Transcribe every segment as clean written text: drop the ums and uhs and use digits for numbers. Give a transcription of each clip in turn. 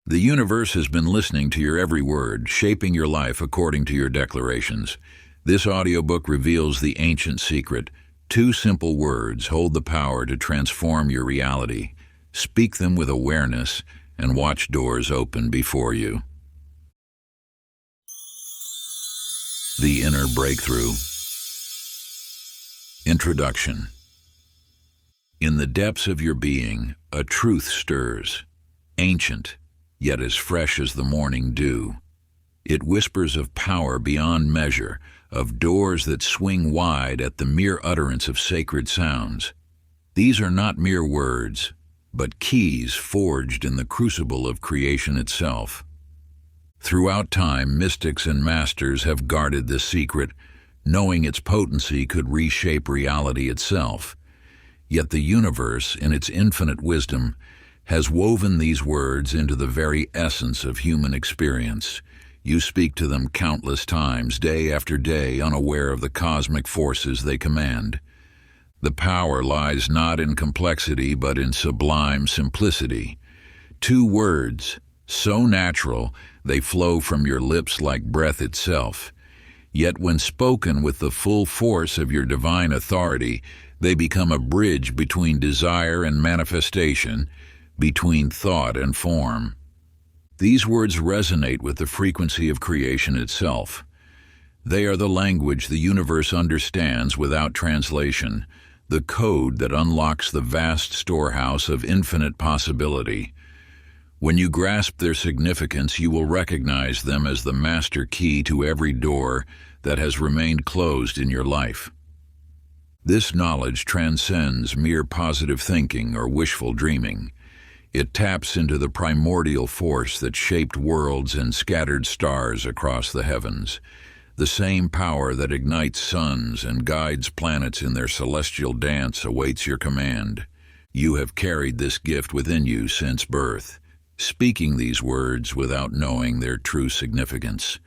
The universe has been listening to your every word, shaping your life according to your declarations. This audiobook reveals the ancient secret. 2 simple words hold the power to transform your reality. Speak them with awareness and watch doors open before you. The Inner Breakthrough. Introduction. In the depths of your being, a truth stirs, ancient, yet as fresh as the morning dew. It whispers of power beyond measure, of doors that swing wide at the mere utterance of sacred sounds. These are not mere words, but keys forged in the crucible of creation itself. Throughout time, mystics and masters have guarded this secret, knowing its potency could reshape reality itself. Yet the universe, in its infinite wisdom, has woven these words into the very essence of human experience. You speak to them countless times, day after day, unaware of the cosmic forces they command. The power lies not in complexity, but in sublime simplicity. 2 words, so natural they flow from your lips like breath itself. Yet when spoken with the full force of your divine authority, they become a bridge between desire and manifestation, between thought and form. These words resonate with the frequency of creation itself. They are the language the universe understands without translation, the code that unlocks the vast storehouse of infinite possibility. When you grasp their significance, you will recognize them as the master key to every door that has remained closed in your life. This knowledge transcends mere positive thinking or wishful dreaming. It taps into the primordial force that shaped worlds and scattered stars across the heavens. The same power that ignites suns and guides planets in their celestial dance awaits your command. You have carried this gift within you since birth, speaking these words without knowing their true significance.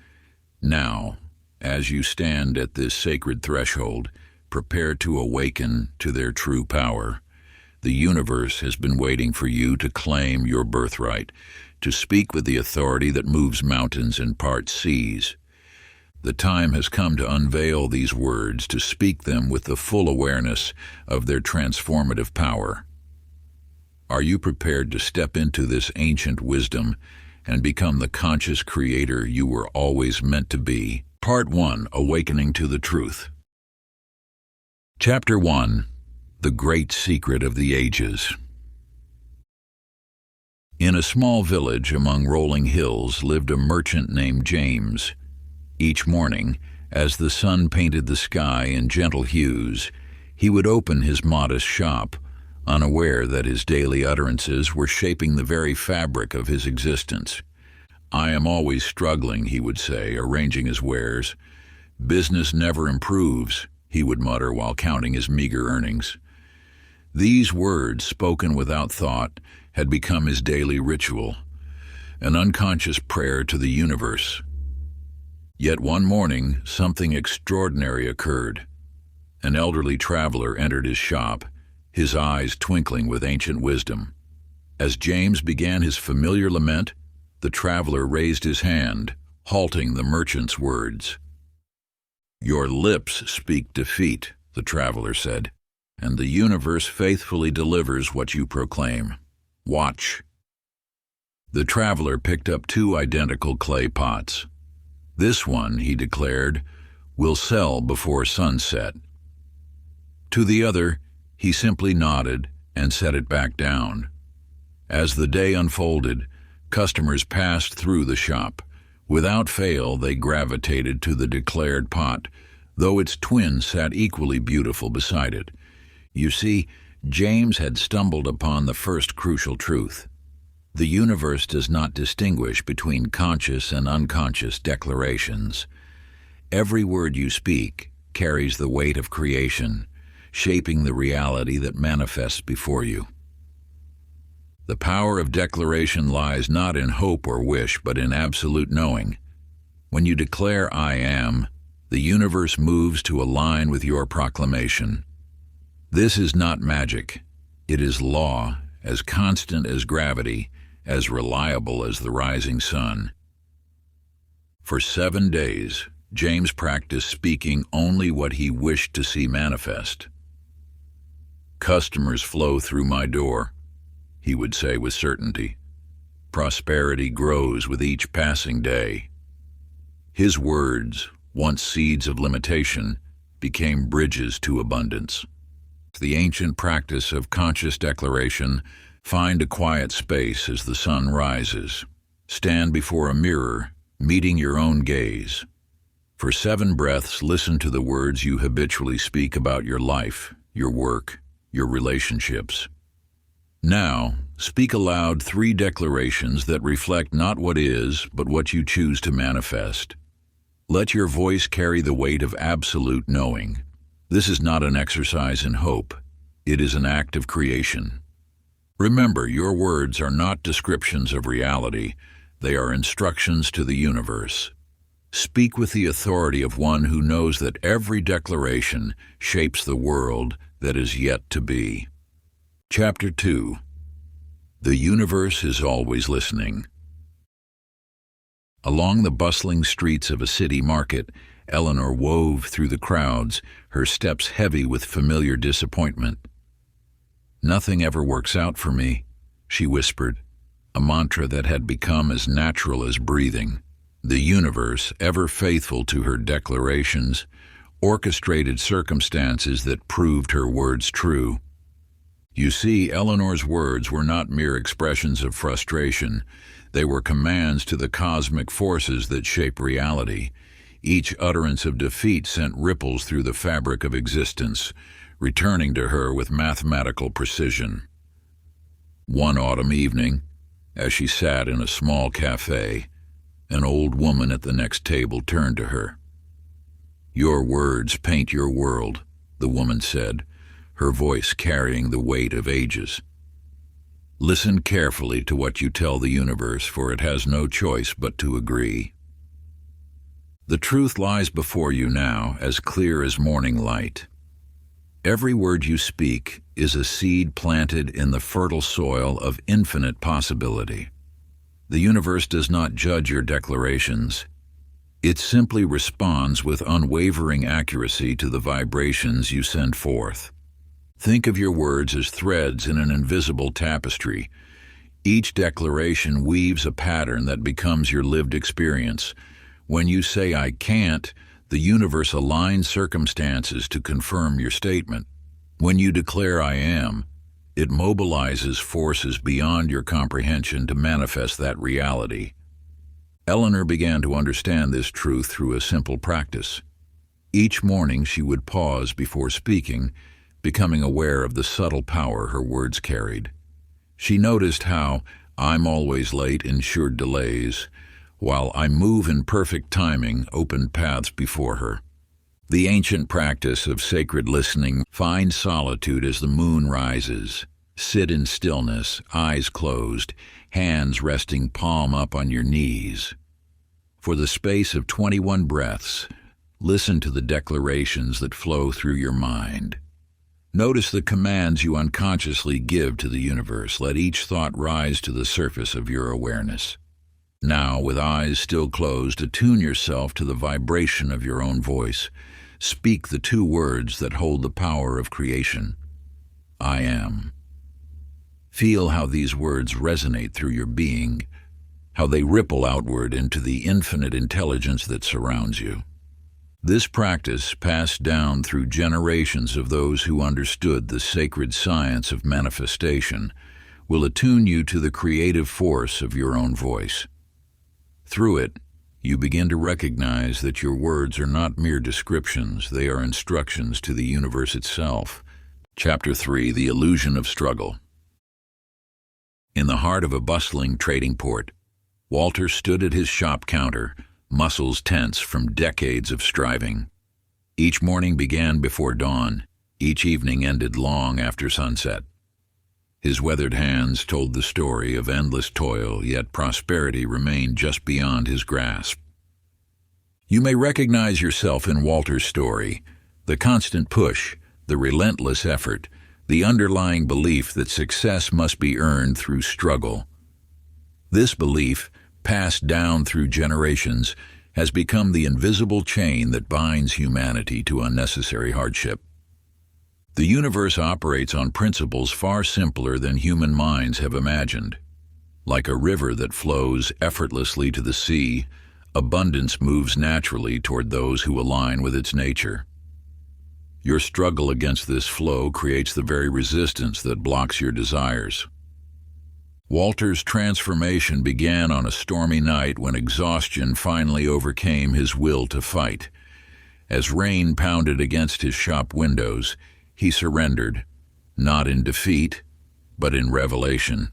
Now, as you stand at this sacred threshold, prepare to awaken to their true power. The universe has been waiting for you to claim your birthright, to speak with the authority that moves mountains and parts seas. The time has come to unveil these words, to speak them with the full awareness of their transformative power. Are you prepared to step into this ancient wisdom and become the conscious creator you were always meant to be? Part 1. Awakening to the Truth. Chapter 1. The Great Secret of the Ages. In a small village among rolling hills lived a merchant named James. Each morning, as the sun painted the sky in gentle hues, he would open his modest shop, unaware that his daily utterances were shaping the very fabric of his existence. "I am always struggling," he would say, arranging his wares. "Business never improves," he would mutter while counting his meager earnings. These words, spoken without thought, had become his daily ritual, an unconscious prayer to the universe. Yet one morning, something extraordinary occurred. An elderly traveler entered his shop, his eyes twinkling with ancient wisdom. As James began his familiar lament, the traveler raised his hand, halting the merchant's words. "Your lips speak defeat," the traveler said, "and the universe faithfully delivers what you proclaim. Watch." The traveler picked up 2 identical clay pots. "This one," he declared, "will sell before sunset." To the other, he simply nodded and set it back down. As the day unfolded, customers passed through the shop. Without fail, they gravitated to the declared pot, though its twin sat equally beautiful beside it. You see, James had stumbled upon the first crucial truth. The universe does not distinguish between conscious and unconscious declarations. Every word you speak carries the weight of creation, shaping the reality that manifests before you. The power of declaration lies not in hope or wish, but in absolute knowing. When you declare "I am," the universe moves to align with your proclamation. This is not magic. It is law, as constant as gravity, as reliable as the rising sun. For 7 days, James practiced speaking only what he wished to see manifest. "Customers flow through my door," he would say with certainty. "Prosperity grows with each passing day." His words, once seeds of limitation, became bridges to abundance. The ancient practice of conscious declaration: find a quiet space as the sun rises. Stand before a mirror, meeting your own gaze. For 7 breaths, listen to the words you habitually speak about your life, your work, your relationships. Now, speak aloud 3 declarations that reflect not what is, but what you choose to manifest. Let your voice carry the weight of absolute knowing. This is not an exercise in hope. It is an act of creation. Remember, your words are not descriptions of reality. They are instructions to the universe. Speak with the authority of one who knows that every declaration shapes the world that is yet to be. Chapter 2. The universe is always listening. Along the bustling streets of a city market, Eleanor wove through the crowds, her steps heavy with familiar disappointment. "Nothing ever works out for me," she whispered, a mantra that had become as natural as breathing. The universe, ever faithful to her declarations, orchestrated circumstances that proved her words true. You see, Eleanor's words were not mere expressions of frustration. They were commands to the cosmic forces that shape reality. Each utterance of defeat sent ripples through the fabric of existence, returning to her with mathematical precision. One autumn evening, as she sat in a small cafe, an old woman at the next table turned to her. "Your words paint your world," the woman said, her voice carrying the weight of ages. "Listen carefully to what you tell the universe, for it has no choice but to agree. The truth lies before you now, as clear as morning light. Every word you speak is a seed planted in the fertile soil of infinite possibility. The universe does not judge your declarations. It simply responds with unwavering accuracy to the vibrations you send forth. Think of your words as threads in an invisible tapestry. Each declaration weaves a pattern that becomes your lived experience. When you say, "I can't," the universe aligns circumstances to confirm your statement. When you declare, "I am," it mobilizes forces beyond your comprehension to manifest that reality. Eleanor began to understand this truth through a simple practice. Each morning she would pause before speaking, becoming aware of the subtle power her words carried. She noticed how "I'm always late" ensured delays, while "I move in perfect timing" opened paths before her. The ancient practice of sacred listening: find solitude as the moon rises. Sit in stillness, eyes closed, hands resting palm up on your knees. For the space of 21 breaths, listen to the declarations that flow through your mind. Notice the commands you unconsciously give to the universe. Let each thought rise to the surface of your awareness. Now, with eyes still closed, attune yourself to the vibration of your own voice. Speak the 2 words that hold the power of creation: "I am." Feel how these words resonate through your being, how they ripple outward into the infinite intelligence that surrounds you. This practice, passed down through generations of those who understood the sacred science of manifestation, will attune you to the creative force of your own voice. Through it, you begin to recognize that your words are not mere descriptions, they are instructions to the universe itself. Chapter 3. The Illusion of Struggle. In the heart of a bustling trading port, Walter stood at his shop counter, muscles tense from decades of striving. Each morning began before dawn, each evening ended long after sunset. His weathered hands told the story of endless toil, yet prosperity remained just beyond his grasp. You may recognize yourself in Walter's story: the constant push, the relentless effort, the underlying belief that success must be earned through struggle. This belief, passed down through generations, has become the invisible chain that binds humanity to unnecessary hardship. The universe operates on principles far simpler than human minds have imagined. Like a river that flows effortlessly to the sea, abundance moves naturally toward those who align with its nature. Your struggle against this flow creates the very resistance that blocks your desires. Walter's transformation began on a stormy night when exhaustion finally overcame his will to fight. As rain pounded against his shop windows, he surrendered, not in defeat, but in revelation.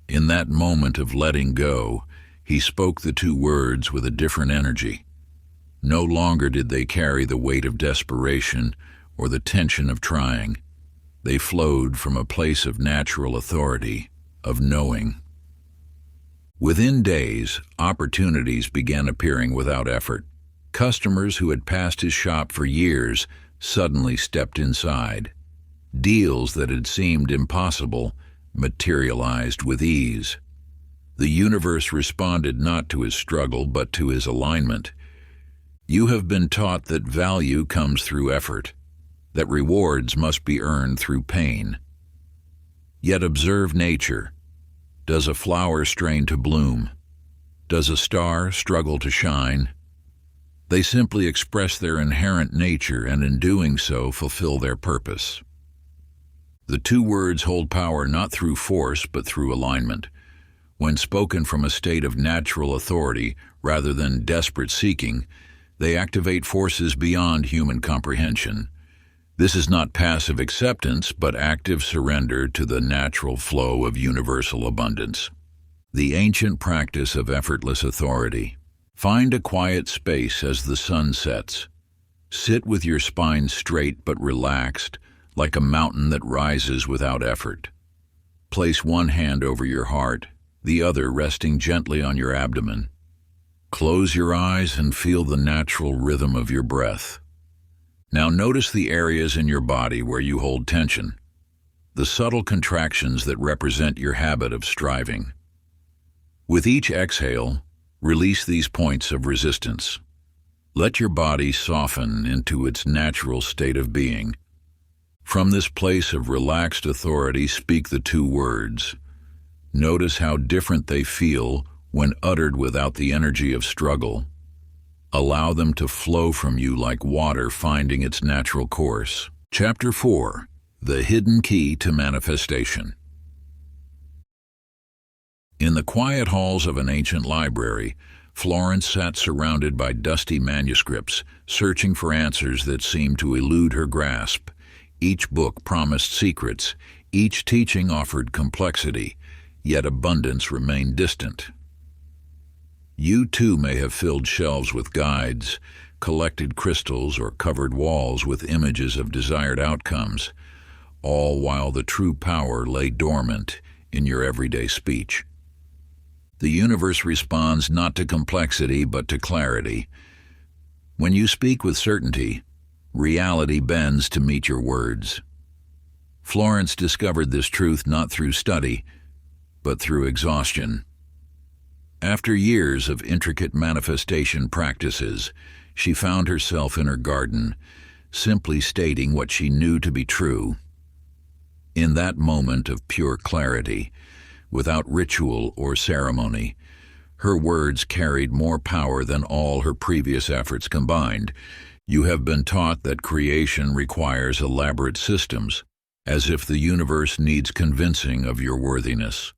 In that moment of letting go, he spoke the two words with a different energy. No longer did they carry the weight of desperation or the tension of trying. They flowed from a place of natural authority, of knowing. Within days, opportunities began appearing without effort. Customers who had passed his shop for years suddenly stepped inside. Deals that had seemed impossible materialized with ease. The universe responded not to his struggle, but to his alignment. You have been taught that value comes through effort, that rewards must be earned through pain. Yet observe nature. Does a flower strain to bloom? Does a star struggle to shine? They simply express their inherent nature, and in doing so fulfill their purpose. The two words hold power not through force, but through alignment. When spoken from a state of natural authority rather than desperate seeking, they activate forces beyond human comprehension. This is not passive acceptance, but active surrender to the natural flow of universal abundance. The ancient practice of effortless authority. Find a quiet space as the sun sets. Sit with your spine straight but relaxed, like a mountain that rises without effort. Place one hand over your heart, the other resting gently on your abdomen. Close your eyes and feel the natural rhythm of your breath. Now notice the areas in your body where you hold tension, the subtle contractions that represent your habit of striving. With each exhale, release these points of resistance. Let your body soften into its natural state of being. From this place of relaxed authority, speak the two words. Notice how different they feel when uttered without the energy of struggle. Allow them to flow from you like water finding its natural course. Chapter 4. The Hidden Key to Manifestation. In the quiet halls of an ancient library, Florence sat surrounded by dusty manuscripts, searching for answers that seemed to elude her grasp. Each book promised secrets, each teaching offered complexity, yet abundance remained distant. You too may have filled shelves with guides, collected crystals, or covered walls with images of desired outcomes, all while the true power lay dormant in your everyday speech. The universe responds not to complexity but to clarity. When you speak with certainty, reality bends to meet your words. Florence discovered this truth not through study, but through exhaustion. After years of intricate manifestation practices, she found herself in her garden, simply stating what she knew to be true. In that moment of pure clarity, without ritual or ceremony, her words carried more power than all her previous efforts combined. You have been taught that creation requires elaborate systems, as if the universe needs convincing of your worthiness.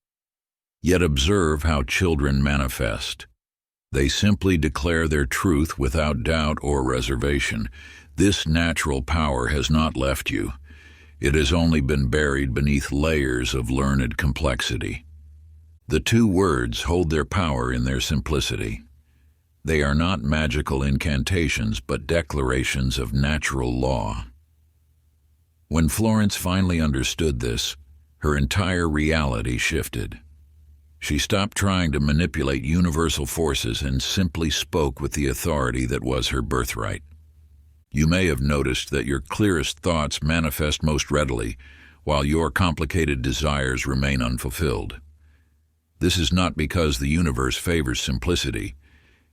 Yet observe how children manifest. They simply declare their truth without doubt or reservation. This natural power has not left you. It has only been buried beneath layers of learned complexity. The two words hold their power in their simplicity. They are not magical incantations, but declarations of natural law. When Florence finally understood this, her entire reality shifted. She stopped trying to manipulate universal forces and simply spoke with the authority that was her birthright. You may have noticed that your clearest thoughts manifest most readily, while your complicated desires remain unfulfilled. This is not because the universe favors simplicity.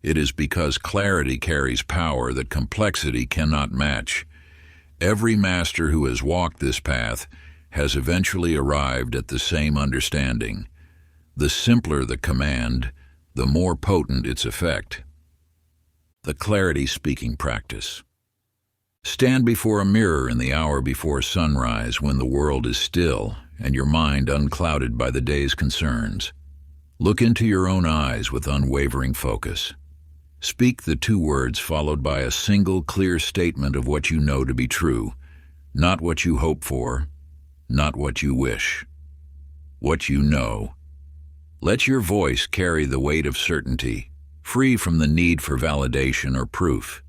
It is because clarity carries power that complexity cannot match. Every master who has walked this path has eventually arrived at the same understanding. The simpler the command, the more potent its effect. The clarity speaking practice. Stand before a mirror in the hour before sunrise when the world is still and your mind unclouded by the day's concerns. Look into your own eyes with unwavering focus. Speak the 2 words followed by a single clear statement of what you know to be true, not what you hope for, not what you wish. What you know. Let your voice carry the weight of certainty, free from the need for validation or proof.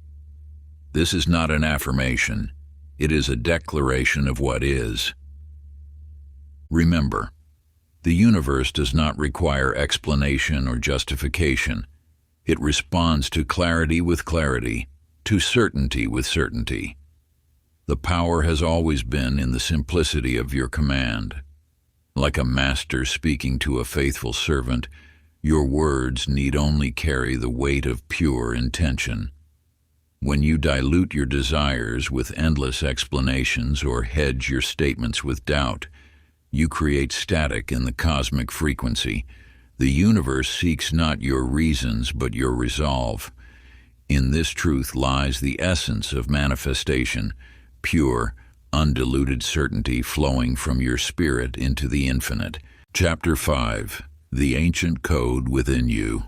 This is not an affirmation. It is a declaration of what is. Remember, the universe does not require explanation or justification. It responds to clarity with clarity, to certainty with certainty. The power has always been in the simplicity of your command. Like a master speaking to a faithful servant, your words need only carry the weight of pure intention. When you dilute your desires with endless explanations or hedge your statements with doubt, you create static in the cosmic frequency. The universe seeks not your reasons but your resolve. In this truth lies the essence of manifestation, pure, undiluted certainty flowing from your spirit into the infinite. Chapter 5. The Ancient Code Within You.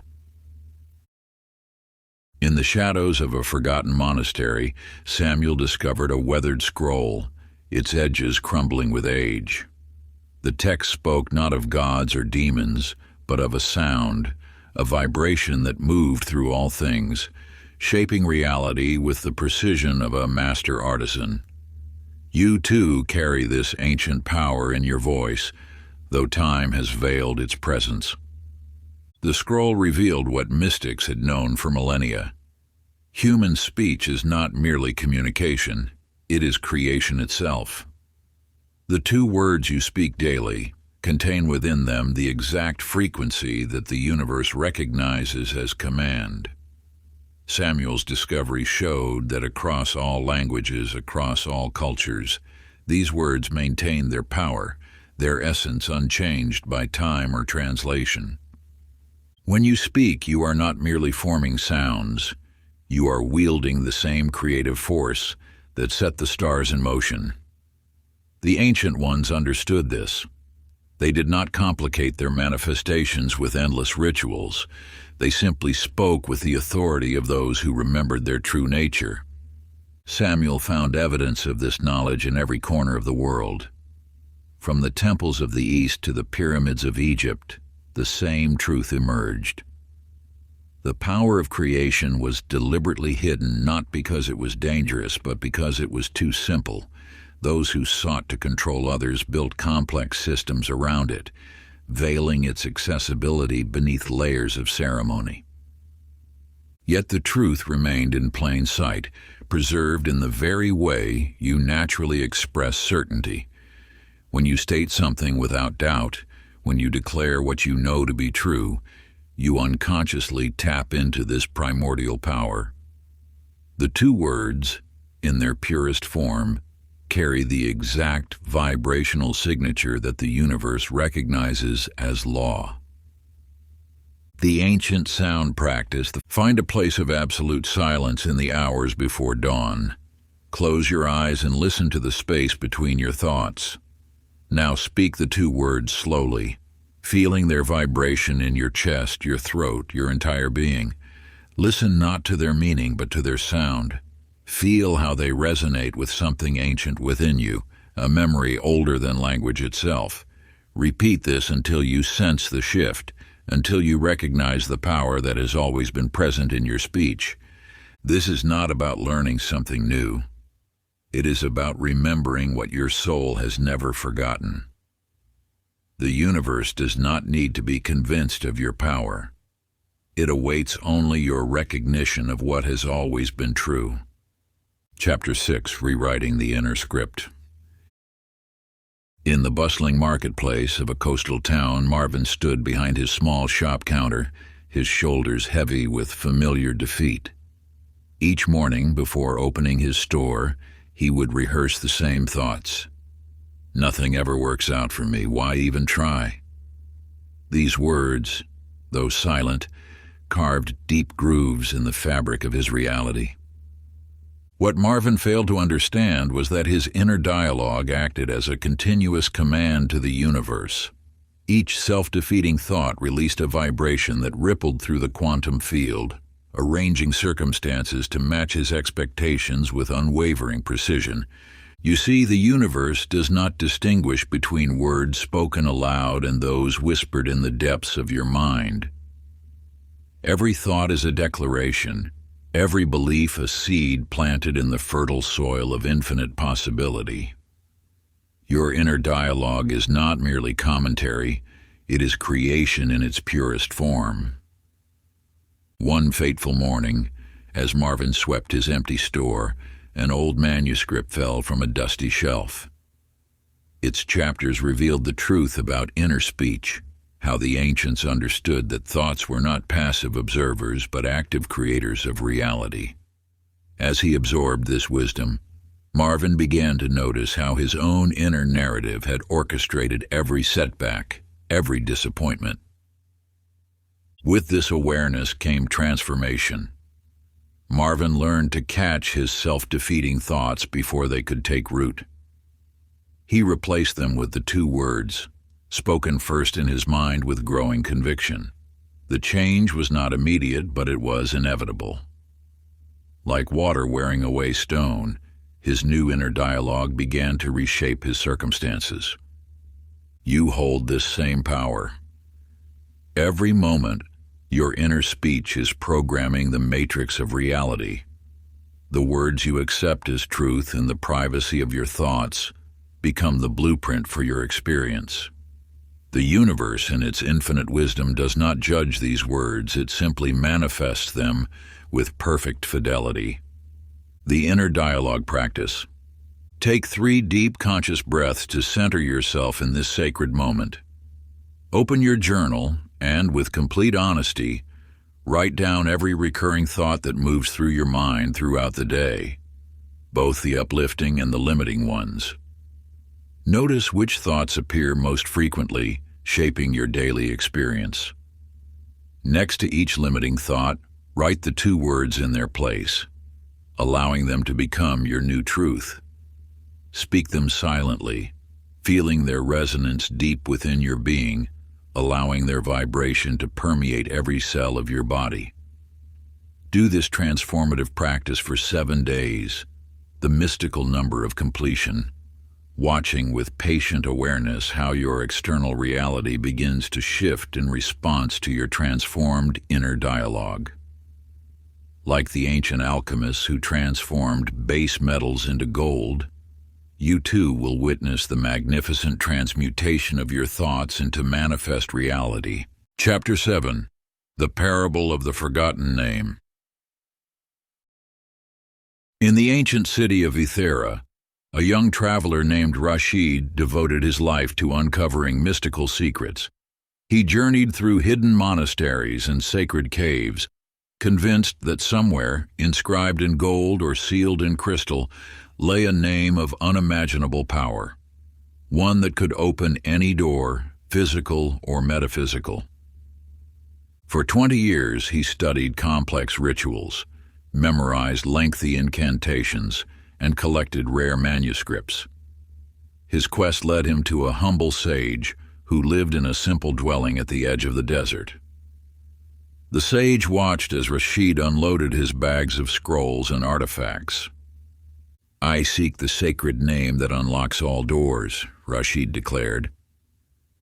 In the shadows of a forgotten monastery, Samuel discovered a weathered scroll, its edges crumbling with age. The text spoke not of gods or demons, but of a sound, a vibration that moved through all things, shaping reality with the precision of a master artisan. You too carry this ancient power in your voice, though time has veiled its presence. The scroll revealed what mystics had known for millennia. Human speech is not merely communication, it is creation itself. The 2 words you speak daily contain within them the exact frequency that the universe recognizes as command. Samuel's discovery showed that across all languages, across all cultures, these words maintain their power, their essence unchanged by time or translation. When you speak, you are not merely forming sounds. You are wielding the same creative force that set the stars in motion. The ancient ones understood this. They did not complicate their manifestations with endless rituals. They simply spoke with the authority of those who remembered their true nature. Samuel found evidence of this knowledge in every corner of the world. From the temples of the East to the pyramids of Egypt, the same truth emerged. The power of creation was deliberately hidden not because it was dangerous, but because it was too simple. Those who sought to control others built complex systems around it, veiling its accessibility beneath layers of ceremony. Yet the truth remained in plain sight, preserved in the very way you naturally express certainty. When you state something without doubt, when you declare what you know to be true, you unconsciously tap into this primordial power. The 2 words, in their purest form, carry the exact vibrational signature that the universe recognizes as law. The ancient sound practice. Find a place of absolute silence in the hours before dawn. Close your eyes and listen to the space between your thoughts. Now speak the 2 words slowly, feeling their vibration in your chest, your throat, your entire being. Listen not to their meaning, but to their sound. Feel how they resonate with something ancient within you, a memory older than language itself. Repeat this until you sense the shift, until you recognize the power that has always been present in your speech. This is not about learning something new. It is about remembering what your soul has never forgotten. The universe does not need to be convinced of your power. It awaits only your recognition of what has always been true. Chapter 6. Rewriting the Inner Script. In the bustling marketplace of a coastal town, Marvin stood behind his small shop counter, his shoulders heavy with familiar defeat. Each morning, before opening his store, he would rehearse the same thoughts. "Nothing ever works out for me. Why even try?" These words, though silent, carved deep grooves in the fabric of his reality. What Marvin failed to understand was that his inner dialogue acted as a continuous command to the universe. Each self-defeating thought released a vibration that rippled through the quantum field, arranging circumstances to match his expectations with unwavering precision. You see, the universe does not distinguish between words spoken aloud and those whispered in the depths of your mind. Every thought is a declaration, every belief a seed planted in the fertile soil of infinite possibility. Your inner dialogue is not merely commentary, it is creation in its purest form. One fateful morning, as Marvin swept his empty store, an old manuscript fell from a dusty shelf. Its chapters revealed the truth about inner speech, how the ancients understood that thoughts were not passive observers but active creators of reality. As he absorbed this wisdom, Marvin began to notice how his own inner narrative had orchestrated every setback, every disappointment. With this awareness came transformation. Marvin learned to catch his self-defeating thoughts before they could take root. He replaced them with the two words, spoken first in his mind with growing conviction. The change was not immediate, but it was inevitable. Like water wearing away stone, his new inner dialogue began to reshape his circumstances. You hold this same power. Every moment, your inner speech is programming the matrix of reality. The words you accept as truth in the privacy of your thoughts become the blueprint for your experience. The universe, in its infinite wisdom, does not judge these words, it simply manifests them with perfect fidelity. The inner dialogue practice. Take 3 deep conscious breaths to center yourself in this sacred moment. Open your journal and, with complete honesty, write down every recurring thought that moves through your mind throughout the day, both the uplifting and the limiting ones. Notice which thoughts appear most frequently, shaping your daily experience. Next to each limiting thought, write the 2 words in their place, allowing them to become your new truth. Speak them silently, feeling their resonance deep within your being, allowing their vibration to permeate every cell of your body. Do this transformative practice for 7 days, the mystical number of completion, watching with patient awareness how your external reality begins to shift in response to your transformed inner dialogue. Like the ancient alchemists who transformed base metals into gold, you too will witness the magnificent transmutation of your thoughts into manifest reality. Chapter 7. The Parable of the Forgotten Name. In the ancient city of Ithera, a young traveler named Rashid devoted his life to uncovering mystical secrets. He journeyed through hidden monasteries and sacred caves, convinced that somewhere, inscribed in gold or sealed in crystal, lay a name of unimaginable power, one that could open any door, physical or metaphysical. For 20 years he studied complex rituals, memorized lengthy incantations, and collected rare manuscripts. His quest led him to a humble sage who lived in a simple dwelling at the edge of the desert. The sage watched as Rashid unloaded his bags of scrolls and artifacts. "I seek the sacred name that unlocks all doors," Rashid declared.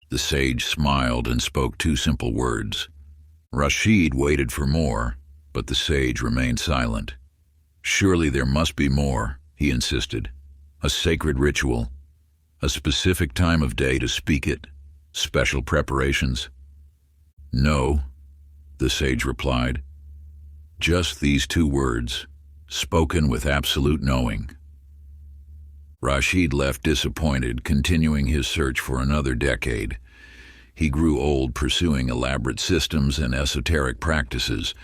The sage smiled and spoke 2 simple words. Rashid waited for more, but the sage remained silent. "Surely there must be more," he insisted. "A sacred ritual, a specific time of day to speak it, special preparations?" "No," the sage replied. "Just these 2 words, spoken with absolute knowing." Rashid left disappointed, continuing his search for another decade. He grew old pursuing elaborate systems and esoteric practices,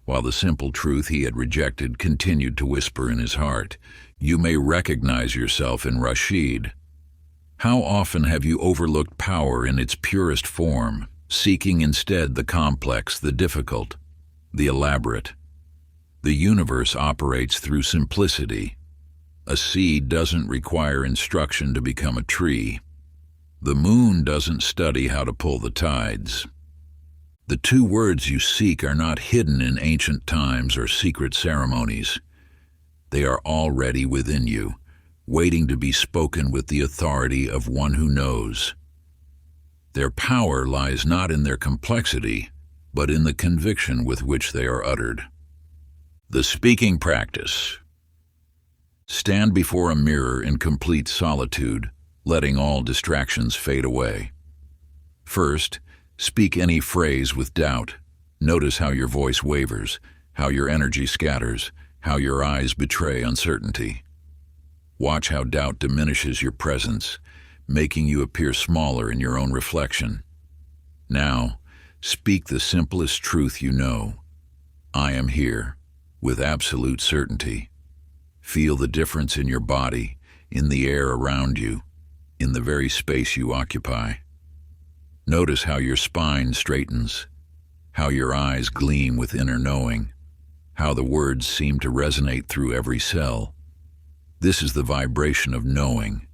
while the simple truth he had rejected continued to whisper in his heart. You may recognize yourself in Rashid. How often have you overlooked power in its purest form, seeking instead the complex, the difficult, the elaborate? The universe operates through simplicity. A seed doesn't require instruction to become a tree. The moon doesn't study how to pull the tides. The two words you seek are not hidden in ancient times or secret ceremonies. They are already within you, waiting to be spoken with the authority of one who knows. Their power lies not in their complexity, but in the conviction with which they are uttered. The speaking practice. Stand before a mirror in complete solitude, letting all distractions fade away. First, speak any phrase with doubt. Notice how your voice wavers, how your energy scatters, how your eyes betray uncertainty. Watch how doubt diminishes your presence, making you appear smaller in your own reflection. Now, speak the simplest truth you know. I am here, with absolute certainty. Feel the difference in your body, in the air around you, in the very space you occupy. Notice how your spine straightens, how your eyes gleam with inner knowing, how the words seem to resonate through every cell. This is the vibration of knowing,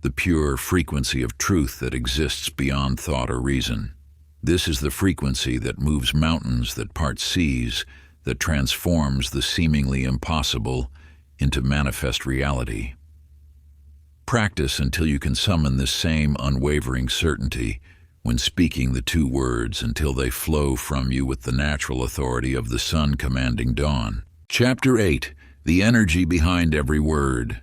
the pure frequency of truth that exists beyond thought or reason. This is the frequency that moves mountains, that parts seas, that transforms the seemingly impossible into manifest reality. Practice until you can summon this same unwavering certainty when speaking the two words, until they flow from you with the natural authority of the sun commanding dawn. Chapter 8. The Energy Behind Every Word.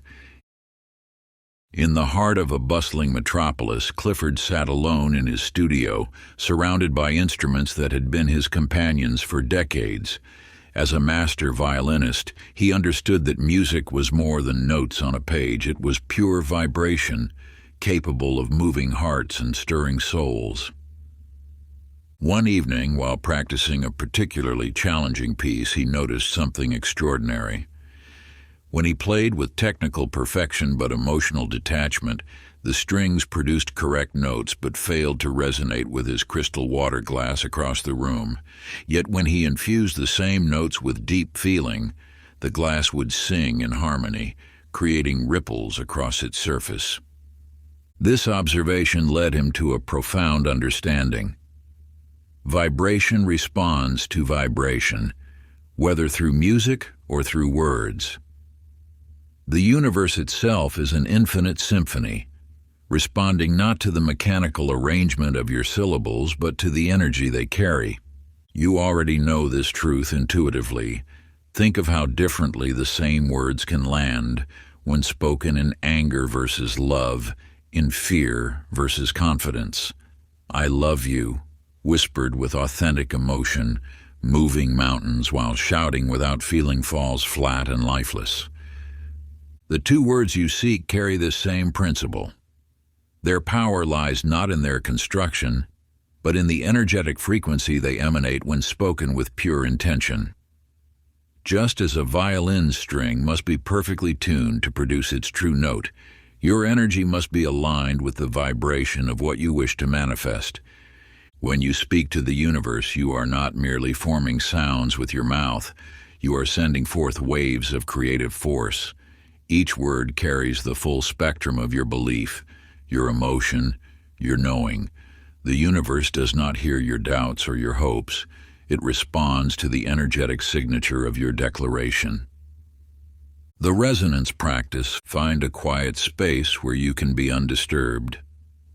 In the heart of a bustling metropolis, Clifford sat alone in his studio, surrounded by instruments that had been his companions for decades. As a master violinist, he understood that music was more than notes on a page. It was pure vibration, capable of moving hearts and stirring souls. One evening, while practicing a particularly challenging piece, he noticed something extraordinary. When he played with technical perfection but emotional detachment, the strings produced correct notes but failed to resonate with his crystal water glass across the room. Yet when he infused the same notes with deep feeling, the glass would sing in harmony, creating ripples across its surface. This observation led him to a profound understanding. Vibration responds to vibration, whether through music or through words. The universe itself is an infinite symphony, responding not to the mechanical arrangement of your syllables, but to the energy they carry. You already know this truth intuitively. Think of how differently the same words can land when spoken in anger versus love, in fear versus confidence. I love you, whispered with authentic emotion, moving mountains while shouting without feeling falls flat and lifeless. The two words you seek carry this same principle. Their power lies not in their construction, but in the energetic frequency they emanate when spoken with pure intention. Just as a violin string must be perfectly tuned to produce its true note, your energy must be aligned with the vibration of what you wish to manifest. When you speak to the universe, you are not merely forming sounds with your mouth. You are sending forth waves of creative force. Each word carries the full spectrum of your belief, your emotion, your knowing. The universe does not hear your doubts or your hopes. It responds to the energetic signature of your declaration. The resonance practice. Find a quiet space where you can be undisturbed.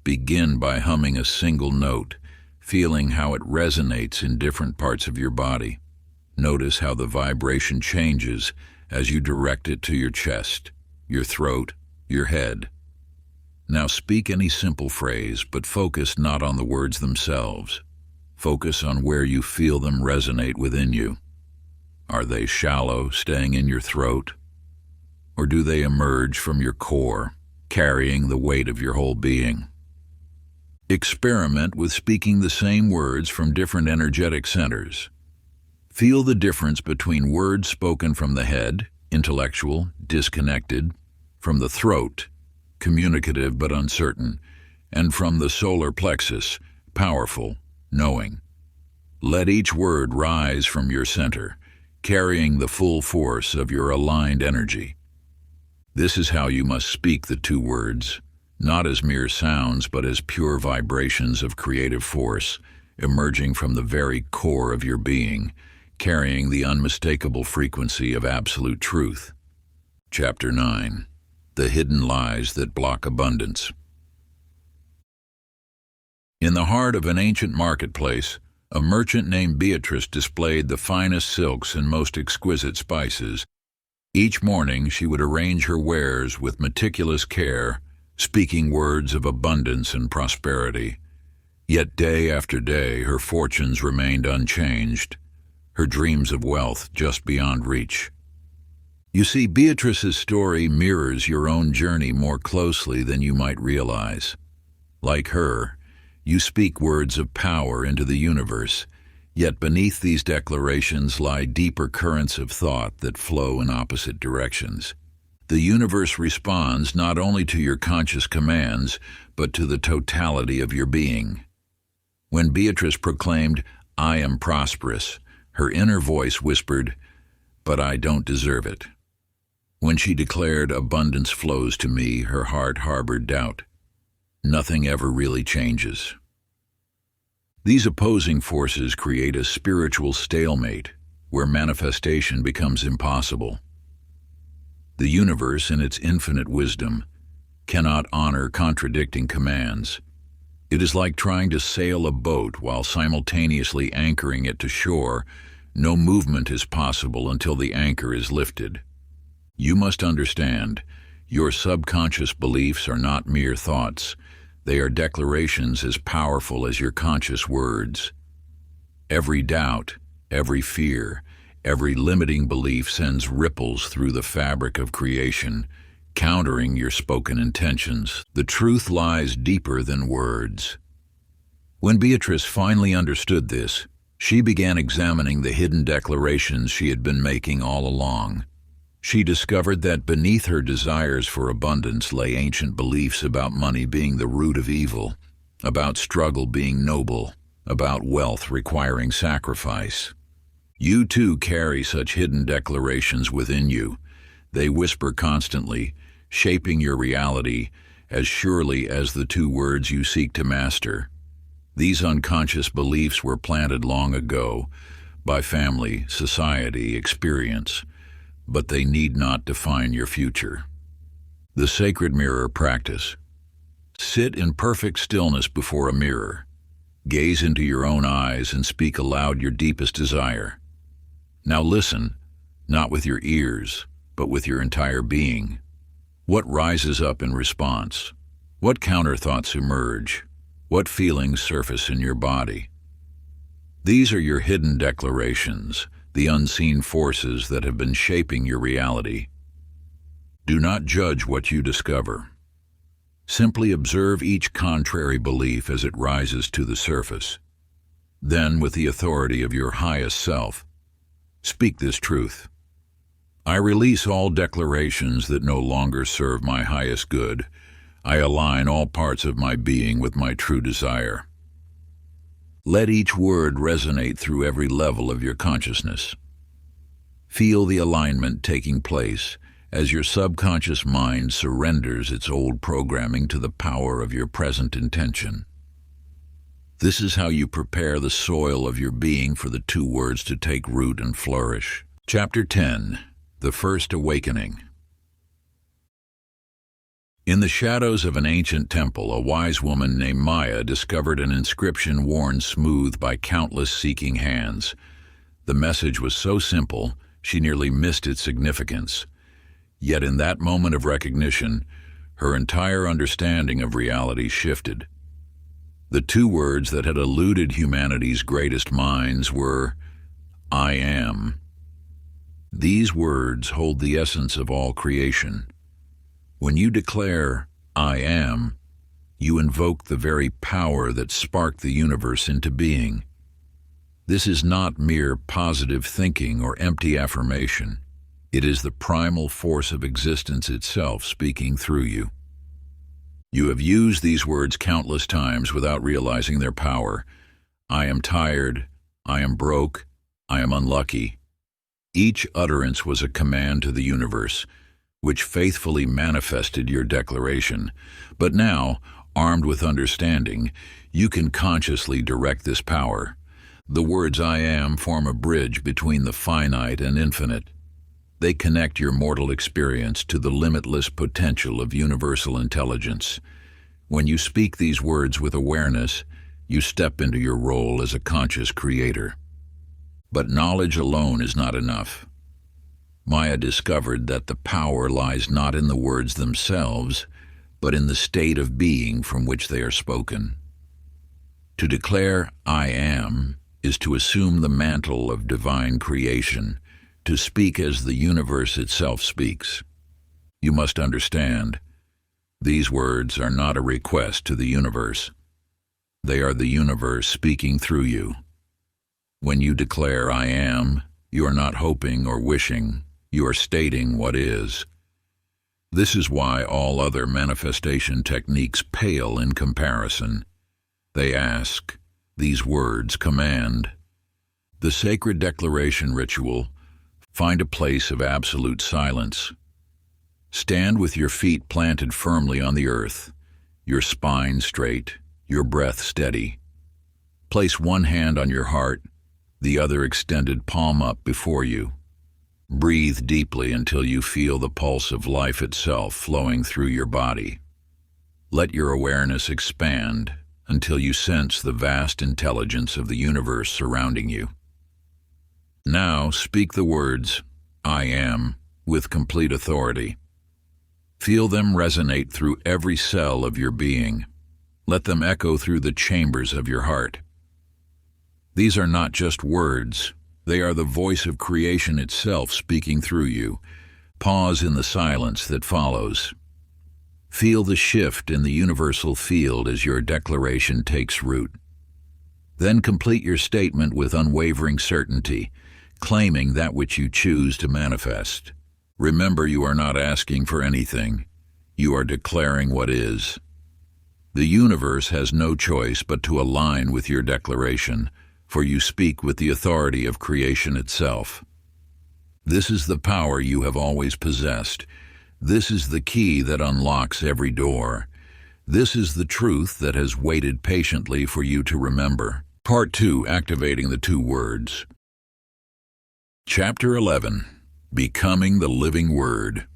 Begin by humming a single note, feeling how it resonates in different parts of your body. Notice how the vibration changes as you direct it to your chest, your throat, your head. Now speak any simple phrase, but focus not on the words themselves. Focus on where you feel them resonate within you. Are they shallow, staying in your throat? Or do they emerge from your core, carrying the weight of your whole being. Experiment with speaking the same words from different energetic centers. Feel the difference between words spoken from the head, intellectual, disconnected, from the throat, communicative but uncertain, and from the solar plexus, powerful, knowing. Let each word rise from your center, carrying the full force of your aligned energy. This is how you must speak the two words, not as mere sounds but as pure vibrations of creative force, emerging from the very core of your being, carrying the unmistakable frequency of absolute truth. Chapter 9. The Hidden Lies That Block Abundance. In the heart of an ancient marketplace, a merchant named Beatrice displayed the finest silks and most exquisite spices. Each morning she would arrange her wares with meticulous care, speaking words of abundance and prosperity. Yet day after day her fortunes remained unchanged, her dreams of wealth just beyond reach. You see, Beatrice's story mirrors your own journey more closely than you might realize. Like her, you speak words of power into the universe, yet beneath these declarations lie deeper currents of thought that flow in opposite directions. The universe responds not only to your conscious commands, but to the totality of your being. When Beatrice proclaimed, "I am prosperous," her inner voice whispered, "But I don't deserve it." When she declared, "Abundance flows to me," her heart harbored doubt. Nothing ever really changes. These opposing forces create a spiritual stalemate where manifestation becomes impossible. The universe, in its infinite wisdom, cannot honor contradicting commands. It is like trying to sail a boat while simultaneously anchoring it to shore. No movement is possible until the anchor is lifted. You must understand, your subconscious beliefs are not mere thoughts. They are declarations as powerful as your conscious words. Every doubt, every fear, every limiting belief sends ripples through the fabric of creation, countering your spoken intentions. The truth lies deeper than words. When Beatrice finally understood this, she began examining the hidden declarations she had been making all along. She discovered that beneath her desires for abundance lay ancient beliefs about money being the root of evil, about struggle being noble, about wealth requiring sacrifice. You too carry such hidden declarations within you. They whisper constantly, shaping your reality as surely as the two words you seek to master. These unconscious beliefs were planted long ago by family, society, experience, but they need not define your future. The Sacred Mirror Practice. Sit in perfect stillness before a mirror. Gaze into your own eyes and speak aloud your deepest desire. Now listen, not with your ears, but with your entire being. What rises up in response? What counter-thoughts emerge? What feelings surface in your body? These are your hidden declarations, the unseen forces that have been shaping your reality. Do not judge what you discover. Simply observe each contrary belief as it rises to the surface. Then, with the authority of your highest self, speak this truth. I release all declarations that no longer serve my highest good. I align all parts of my being with my true desire. Let each word resonate through every level of your consciousness. Feel the alignment taking place as your subconscious mind surrenders its old programming to the power of your present intention. This is how you prepare the soil of your being for the two words to take root and flourish. Chapter 10. The First Awakening. In the shadows of an ancient temple, a wise woman named Maya discovered an inscription worn smooth by countless seeking hands. The message was so simple, she nearly missed its significance. Yet in that moment of recognition, her entire understanding of reality shifted. The two words that had eluded humanity's greatest minds were, "I am." These words hold the essence of all creation. When you declare, I am, you invoke the very power that sparked the universe into being. This is not mere positive thinking or empty affirmation. It is the primal force of existence itself speaking through you. You have used these words countless times without realizing their power. I am tired. I am broke. I am unlucky. Each utterance was a command to the universe, which faithfully manifested your declaration. But now, armed with understanding, you can consciously direct this power. The words I am form a bridge between the finite and infinite. They connect your mortal experience to the limitless potential of universal intelligence. When you speak these words with awareness, you step into your role as a conscious creator. But knowledge alone is not enough. Maya discovered that the power lies not in the words themselves, but in the state of being from which they are spoken. To declare I am is to assume the mantle of divine creation, to speak as the universe itself speaks. You must understand, these words are not a request to the universe. They are the universe speaking through you. When you declare I am, you are not hoping or wishing, you are stating what is. This is why all other manifestation techniques pale in comparison. They ask, these words command. The sacred declaration ritual, find a place of absolute silence. Stand with your feet planted firmly on the earth, your spine straight, your breath steady. Place one hand on your heart, the other extended palm up before you. Breathe deeply until you feel the pulse of life itself flowing through your body. Let your awareness expand until you sense the vast intelligence of the universe surrounding you. Now speak the words, I am, with complete authority. Feel them resonate through every cell of your being. Let them echo through the chambers of your heart. These are not just words, they are the voice of creation itself speaking through you. Pause in the silence that follows. Feel the shift in the universal field as your declaration takes root. Then complete your statement with unwavering certainty, claiming that which you choose to manifest. Remember, you are not asking for anything. You are declaring what is. The universe has no choice but to align with your declaration, for you speak with the authority of creation itself. This is the power you have always possessed. This is the key that unlocks every door. This is the truth that has waited patiently for you to remember. Part 2, Activating the Two Words. Chapter 11, Becoming the Living Word.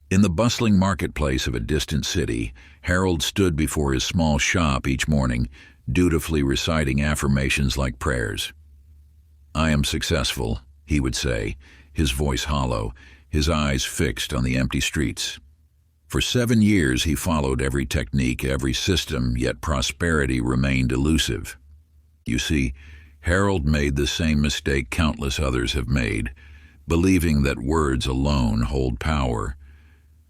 In the bustling marketplace of a distant city, Harold stood before his small shop each morning, dutifully reciting affirmations like prayers. I am successful, he would say, his voice hollow, his eyes fixed on the empty streets. For 7 years he followed every technique, every system, yet prosperity remained elusive. You see, Harold made the same mistake countless others have made, believing that words alone hold power.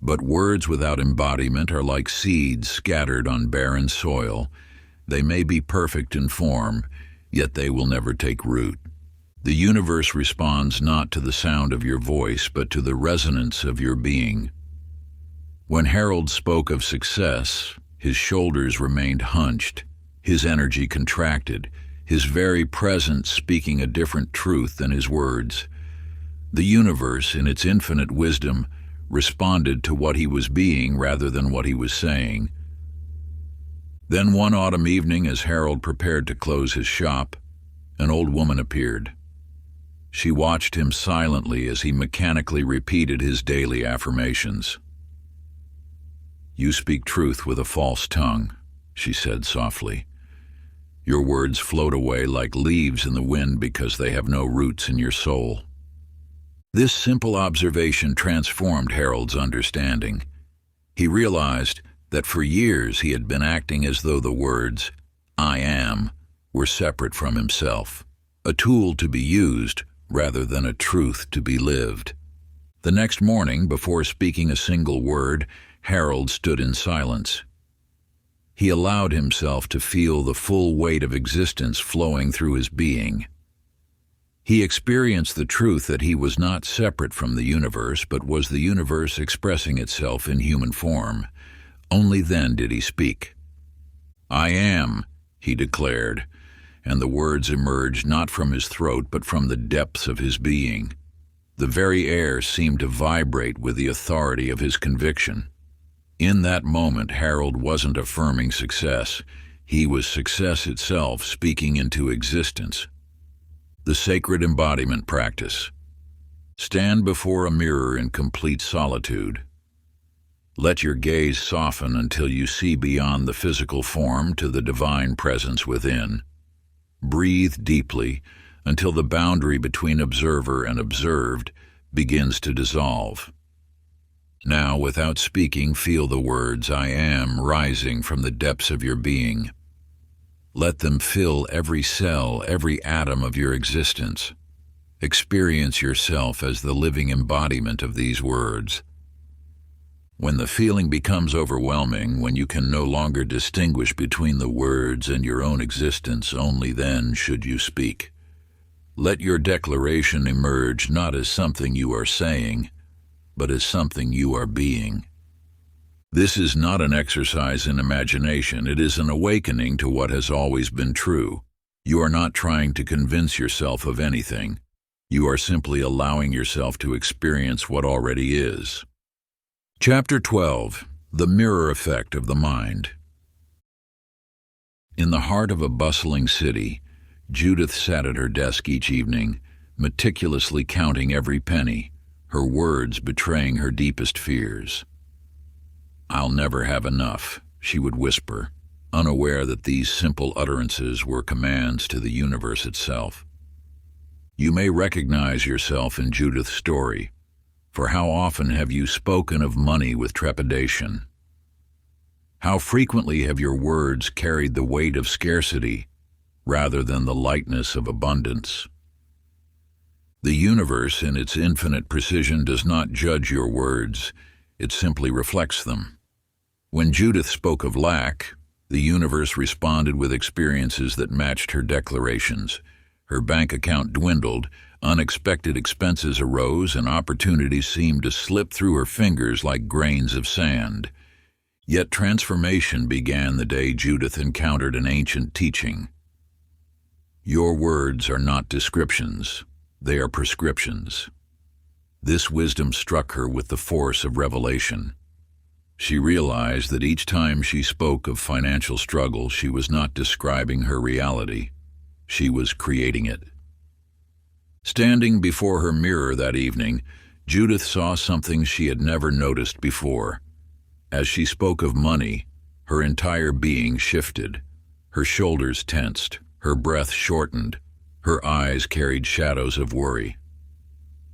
But words without embodiment are like seeds scattered on barren soil. They may be perfect in form, yet they will never take root. The universe responds not to the sound of your voice, but to the resonance of your being. When Harold spoke of success, his shoulders remained hunched, his energy contracted, his very presence speaking a different truth than his words. The universe, in its infinite wisdom, responded to what he was being rather than what he was saying. Then one autumn evening, as Harold prepared to close his shop, an old woman appeared. She watched him silently as he mechanically repeated his daily affirmations. You speak truth with a false tongue, she said softly. Your words float away like leaves in the wind because they have no roots in your soul. This simple observation transformed Harold's understanding. He realized that for years he had been acting as though the words, I am, were separate from himself, a tool to be used rather than a truth to be lived. The next morning, before speaking a single word, Harold stood in silence. He allowed himself to feel the full weight of existence flowing through his being. He experienced the truth that he was not separate from the universe, but was the universe expressing itself in human form. Only then did he speak. "I am," he declared, and the words emerged not from his throat but from the depths of his being. The very air seemed to vibrate with the authority of his conviction. In that moment, Harold wasn't affirming success. He was success itself speaking into existence. The sacred embodiment practice. Stand before a mirror in complete solitude. Let your gaze soften until you see beyond the physical form to the divine presence within. Breathe deeply until the boundary between observer and observed begins to dissolve. Now, without speaking, feel the words "I am" rising from the depths of your being. Let them fill every cell, every atom of your existence. Experience yourself as the living embodiment of these words. When the feeling becomes overwhelming, when you can no longer distinguish between the words and your own existence, only then should you speak. Let your declaration emerge not as something you are saying, but as something you are being. This is not an exercise in imagination. It is an awakening to what has always been true. You are not trying to convince yourself of anything. You are simply allowing yourself to experience what already is. Chapter 12. The Mirror Effect of the Mind. In the heart of a bustling city, Judith sat at her desk each evening, meticulously counting every penny, her words betraying her deepest fears. "I'll never have enough," she would whisper, unaware that these simple utterances were commands to the universe itself. You may recognize yourself in Judith's story, for how often have you spoken of money with trepidation? How frequently have your words carried the weight of scarcity rather than the lightness of abundance? The universe, in its infinite precision, does not judge your words, it simply reflects them. When Judith spoke of lack, the universe responded with experiences that matched her declarations. Her bank account dwindled, unexpected expenses arose, and opportunities seemed to slip through her fingers like grains of sand. Yet transformation began the day Judith encountered an ancient teaching. Your words are not descriptions, they are prescriptions. This wisdom struck her with the force of revelation. She realized that each time she spoke of financial struggle, she was not describing her reality. She was creating it. Standing before her mirror that evening, Judith saw something she had never noticed before. As she spoke of money, her entire being shifted. Her shoulders tensed, her breath shortened, her eyes carried shadows of worry.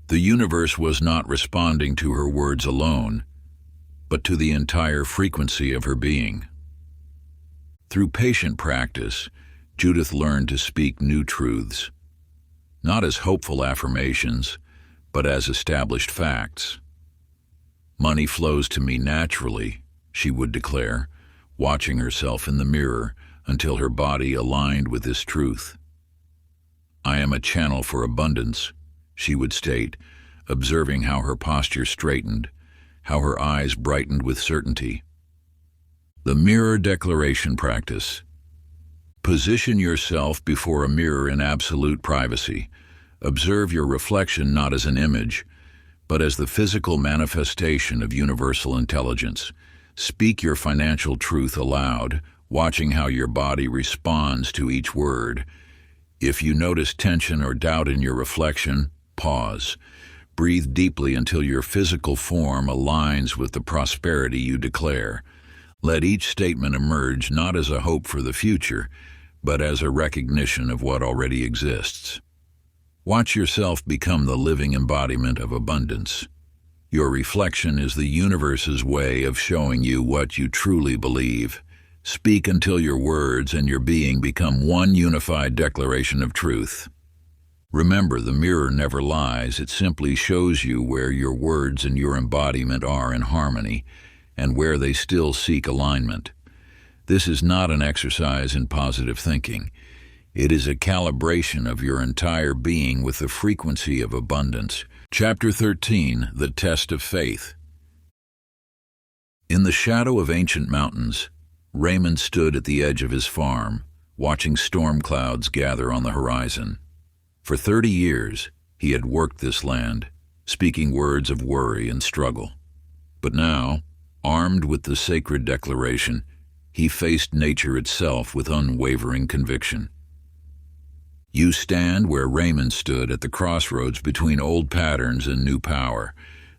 The universe was not responding to her words alone, but to the entire frequency of her being. Through patient practice, Judith learned to speak new truths, not as hopeful affirmations, but as established facts. "Money flows to me naturally," she would declare, watching herself in the mirror until her body aligned with this truth. "I am a channel for abundance," she would state, observing how her posture straightened, how her eyes brightened with certainty. The mirror declaration practice. Position yourself before a mirror in absolute privacy. Observe your reflection not as an image, but as the physical manifestation of universal intelligence. Speak your financial truth aloud, watching how your body responds to each word. If you notice tension or doubt in your reflection, pause. Breathe deeply until your physical form aligns with the prosperity you declare. Let each statement emerge not as a hope for the future, but as a recognition of what already exists. Watch yourself become the living embodiment of abundance. Your reflection is the universe's way of showing you what you truly believe. Speak until your words and your being become one unified declaration of truth. Remember, the mirror never lies. It simply shows you where your words and your embodiment are in harmony and where they still seek alignment. This is not an exercise in positive thinking. It is a calibration of your entire being with the frequency of abundance. Chapter 13, The Test of Faith. In the shadow of ancient mountains, Raymond stood at the edge of his farm, watching storm clouds gather on the horizon. For 30 years, he had worked this land, speaking words of worry and struggle. But now, armed with the sacred declaration, he faced nature itself with unwavering conviction. You stand where Raymond stood at the crossroads between old patterns and new power.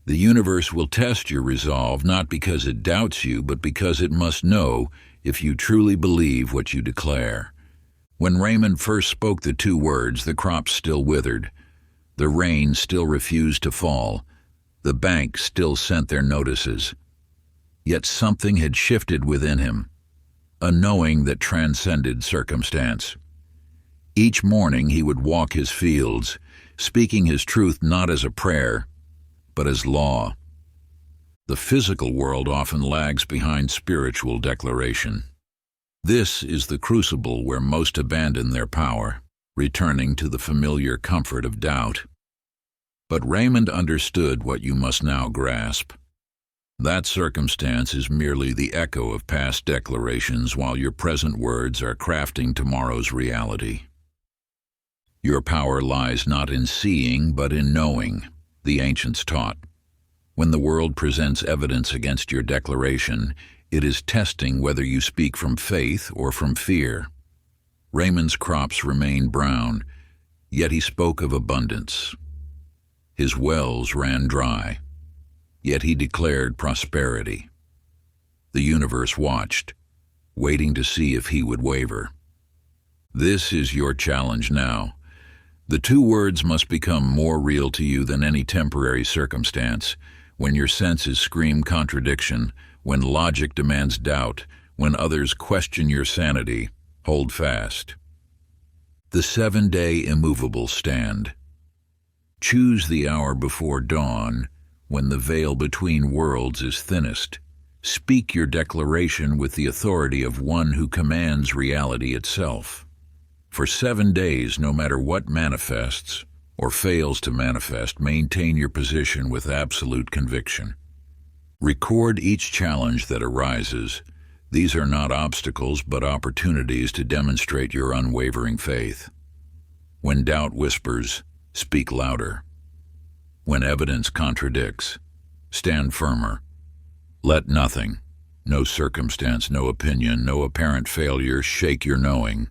The universe will test your resolve not because it doubts you, but because it must know if you truly believe what you declare. When Raymond first spoke the two words, the crops still withered. The rain still refused to fall. The banks still sent their notices. Yet something had shifted within him, a knowing that transcended circumstance. Each morning he would walk his fields, speaking his truth not as a prayer, but as law. The physical world often lags behind spiritual declaration. This is the crucible where most abandon their power, returning to the familiar comfort of doubt. But Raymond understood what you must now grasp. That circumstance is merely the echo of past declarations while your present words are crafting tomorrow's reality. Your power lies not in seeing, but in knowing, the ancients taught. When the world presents evidence against your declaration, it is testing whether you speak from faith or from fear. Raymond's crops remained brown, yet he spoke of abundance. His wells ran dry, yet he declared prosperity. The universe watched, waiting to see if he would waver. This is your challenge now. The two words must become more real to you than any temporary circumstance. When your senses scream contradiction, when logic demands doubt, when others question your sanity, hold fast. The 7-day immovable stand. Choose the hour before dawn, when the veil between worlds is thinnest. Speak your declaration with the authority of one who commands reality itself. For 7 days, no matter what manifests or fails to manifest, maintain your position with absolute conviction. Record each challenge that arises. These are not obstacles, but opportunities to demonstrate your unwavering faith. When doubt whispers, speak louder. When evidence contradicts, stand firmer. Let nothing, no circumstance, no opinion, no apparent failure shake your knowing.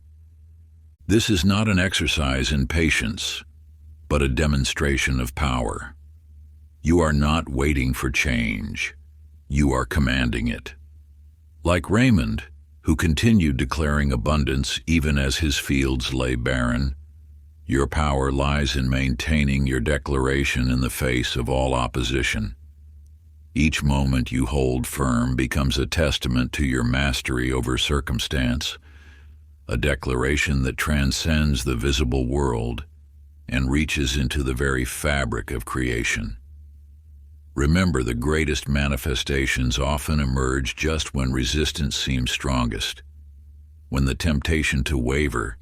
This is not an exercise in patience, but a demonstration of power. You are not waiting for change. You are commanding it. Like Raymond, who continued declaring abundance even as his fields lay barren, your power lies in maintaining your declaration in the face of all opposition. Each moment you hold firm becomes a testament to your mastery over circumstance, a declaration that transcends the visible world and reaches into the very fabric of creation. Remember, the greatest manifestations often emerge just when resistance seems strongest, when the temptation to waver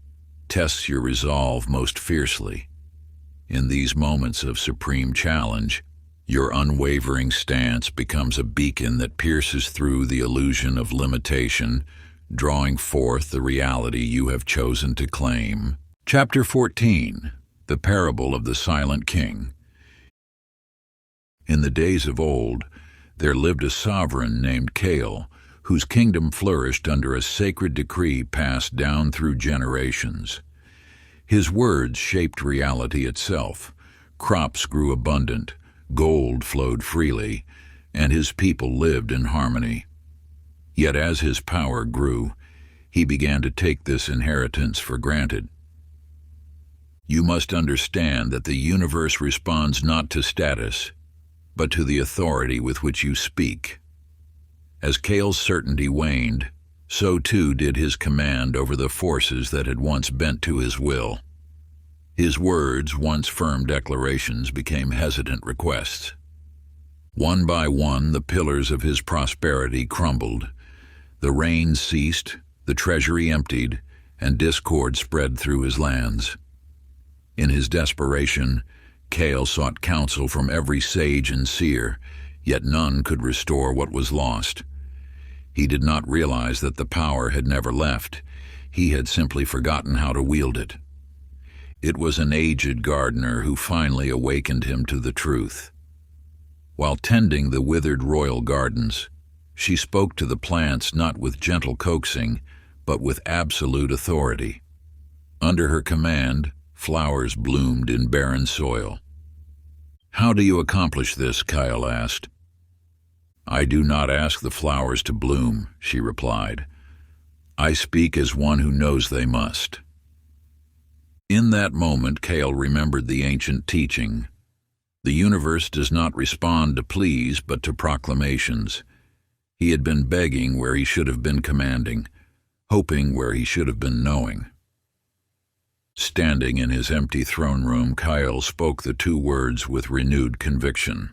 tests your resolve most fiercely. In these moments of supreme challenge, your unwavering stance becomes a beacon that pierces through the illusion of limitation, drawing forth the reality you have chosen to claim. Chapter 14, The Parable of the Silent King. In the days of old, there lived a sovereign named Kale, whose kingdom flourished under a sacred decree passed down through generations. His words shaped reality itself. Crops grew abundant, gold flowed freely, and his people lived in harmony. Yet as his power grew, he began to take this inheritance for granted. You must understand that the universe responds not to status, but to the authority with which you speak. As Kale's certainty waned, so too did his command over the forces that had once bent to his will. His words, once firm declarations, became hesitant requests. One by one, the pillars of his prosperity crumbled. The rains ceased, the treasury emptied, and discord spread through his lands. In his desperation, Cale sought counsel from every sage and seer, yet none could restore what was lost. He did not realize that the power had never left. He had simply forgotten how to wield it. It was an aged gardener who finally awakened him to the truth. While tending the withered royal gardens, she spoke to the plants not with gentle coaxing, but with absolute authority. Under her command, flowers bloomed in barren soil. "How do you accomplish this?" Kyle asked. "I do not ask the flowers to bloom," she replied. "I speak as one who knows they must." In that moment, Cale remembered the ancient teaching. The universe does not respond to pleas, but to proclamations. He had been begging where he should have been commanding, hoping where he should have been knowing. Standing in his empty throne room, Kyle spoke the two words with renewed conviction,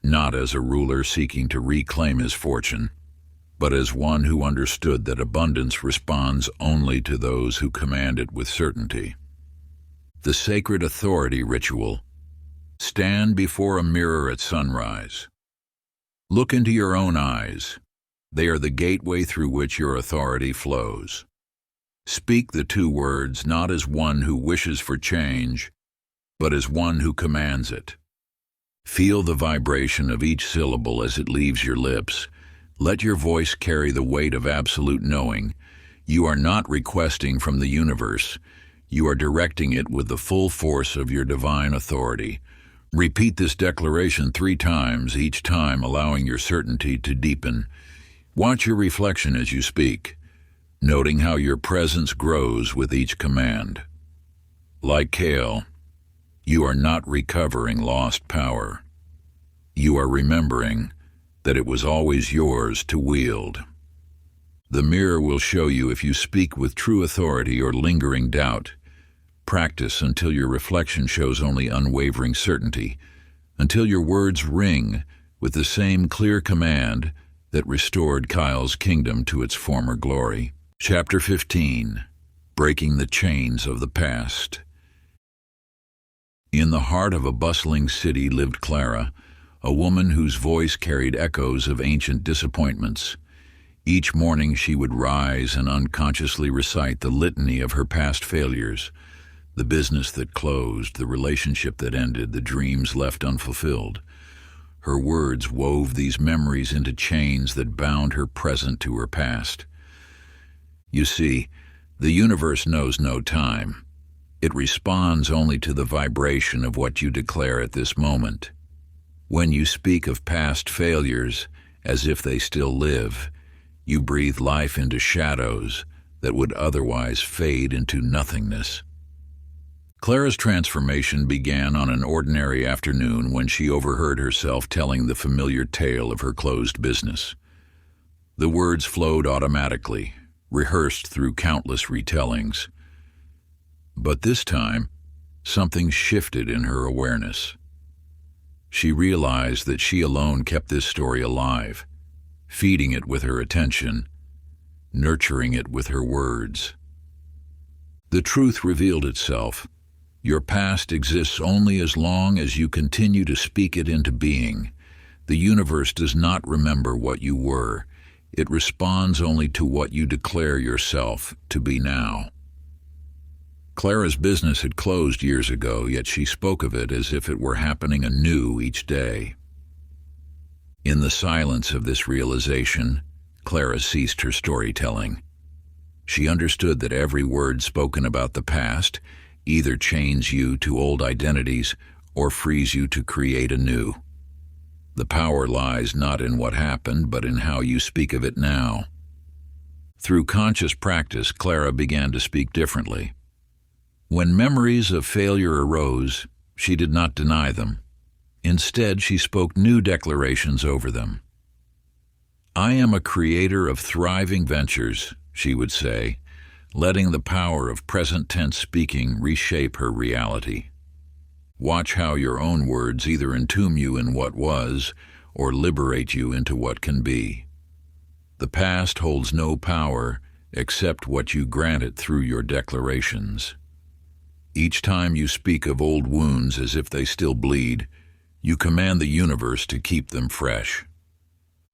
not as a ruler seeking to reclaim his fortune, but as one who understood that abundance responds only to those who command it with certainty. The sacred authority ritual. Stand before a mirror at sunrise. Look into your own eyes. They are the gateway through which your authority flows. Speak the two words not as one who wishes for change, but as one who commands it. Feel the vibration of each syllable as it leaves your lips. Let your voice carry the weight of absolute knowing. You are not requesting from the universe. You are directing it with the full force of your divine authority. Repeat this declaration 3 times, each time allowing your certainty to deepen. Watch your reflection as you speak, noting how your presence grows with each command. Like Cale, you are not recovering lost power. You are remembering that it was always yours to wield. The mirror will show you if you speak with true authority or lingering doubt. Practice until your reflection shows only unwavering certainty, until your words ring with the same clear command that restored Kyle's kingdom to its former glory. Chapter 15. Breaking the Chains of the Past. In the heart of a bustling city lived Clara, a woman whose voice carried echoes of ancient disappointments. Each morning she would rise and unconsciously recite the litany of her past failures. The business that closed, the relationship that ended, the dreams left unfulfilled. Her words wove these memories into chains that bound her present to her past. You see, the universe knows no time. It responds only to the vibration of what you declare at this moment. When you speak of past failures as if they still live, you breathe life into shadows that would otherwise fade into nothingness. Clara's transformation began on an ordinary afternoon when she overheard herself telling the familiar tale of her closed business. The words flowed automatically, rehearsed through countless retellings. But this time, something shifted in her awareness. She realized that she alone kept this story alive, feeding it with her attention, nurturing it with her words. The truth revealed itself. Your past exists only as long as you continue to speak it into being. The universe does not remember what you were. It responds only to what you declare yourself to be now. Clara's business had closed years ago, yet she spoke of it as if it were happening anew each day. In the silence of this realization, Clara ceased her storytelling. She understood that every word spoken about the past either chains you to old identities or frees you to create anew. The power lies not in what happened, but in how you speak of it now. Through conscious practice, Clara began to speak differently. When memories of failure arose, she did not deny them. Instead, she spoke new declarations over them. "I am a creator of thriving ventures," she would say. letting the power of present tense speaking reshape her reality. Watch how your own words either entomb you in what was or liberate you into what can be. The past holds no power except what you grant it through your declarations. Each time you speak of old wounds as if they still bleed, you command the universe to keep them fresh.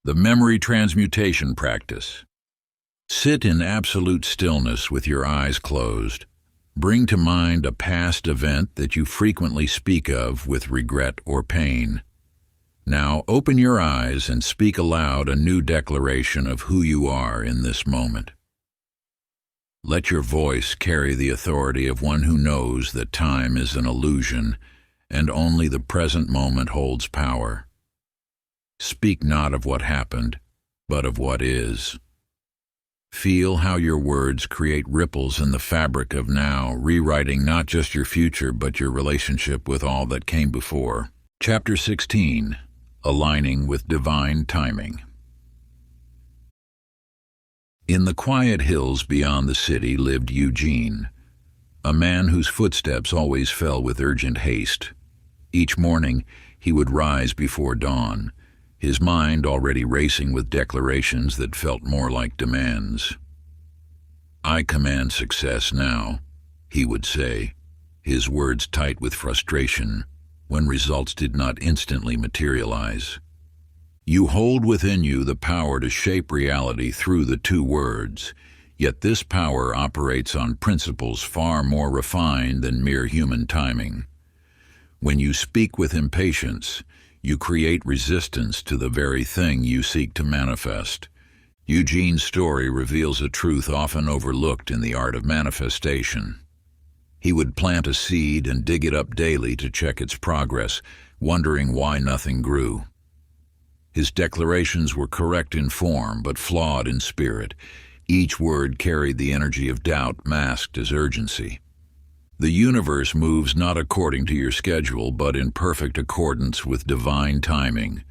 The memory transmutation practice. Sit in absolute stillness with your eyes closed. Bring to mind a past event that you frequently speak of with regret or pain. Now open your eyes and speak aloud a new declaration of who you are in this moment. Let your voice carry the authority of one who knows that time is an illusion and only the present moment holds power. Speak not of what happened, but of what is. Feel how your words create ripples in the fabric of now, rewriting not just your future but your relationship with all that came before. Chapter 16. Aligning with Divine Timing. In the quiet hills beyond the city lived Eugene, a man whose footsteps always fell with urgent haste. Each morning he would rise before dawn, his mind already racing with declarations that felt more like demands. "I command success now," he would say, his words tight with frustration, when results did not instantly materialize. You hold within you the power to shape reality through the two words, yet this power operates on principles far more refined than mere human timing. When you speak with impatience, you create resistance to the very thing you seek to manifest. Eugene's story reveals a truth often overlooked in the art of manifestation. He would plant a seed and dig it up daily to check its progress, wondering why nothing grew. His declarations were correct in form, but flawed in spirit. Each word carried the energy of doubt masked as urgency. The universe moves not according to your schedule, but in perfect accordance with divine timing.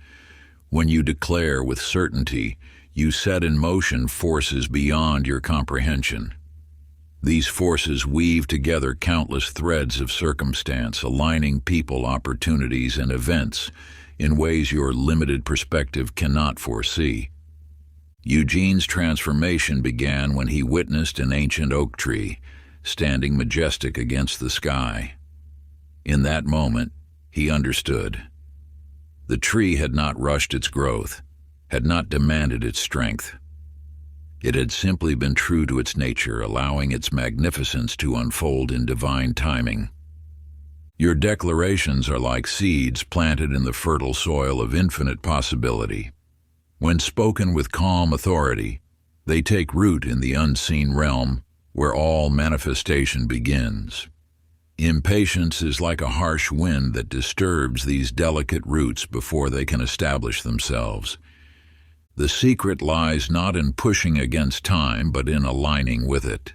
When you declare with certainty, you set in motion forces beyond your comprehension. These forces weave together countless threads of circumstance, aligning people, opportunities, and events in ways your limited perspective cannot foresee. Eugene's transformation began when he witnessed an ancient oak tree, standing majestic against the sky. In that moment, he understood. The tree had not rushed its growth, had not demanded its strength. It had simply been true to its nature, allowing its magnificence to unfold in divine timing. Your declarations are like seeds planted in the fertile soil of infinite possibility. When spoken with calm authority, they take root in the unseen realm where all manifestation begins. Impatience is like a harsh wind that disturbs these delicate roots before they can establish themselves. The secret lies not in pushing against time, but in aligning with it.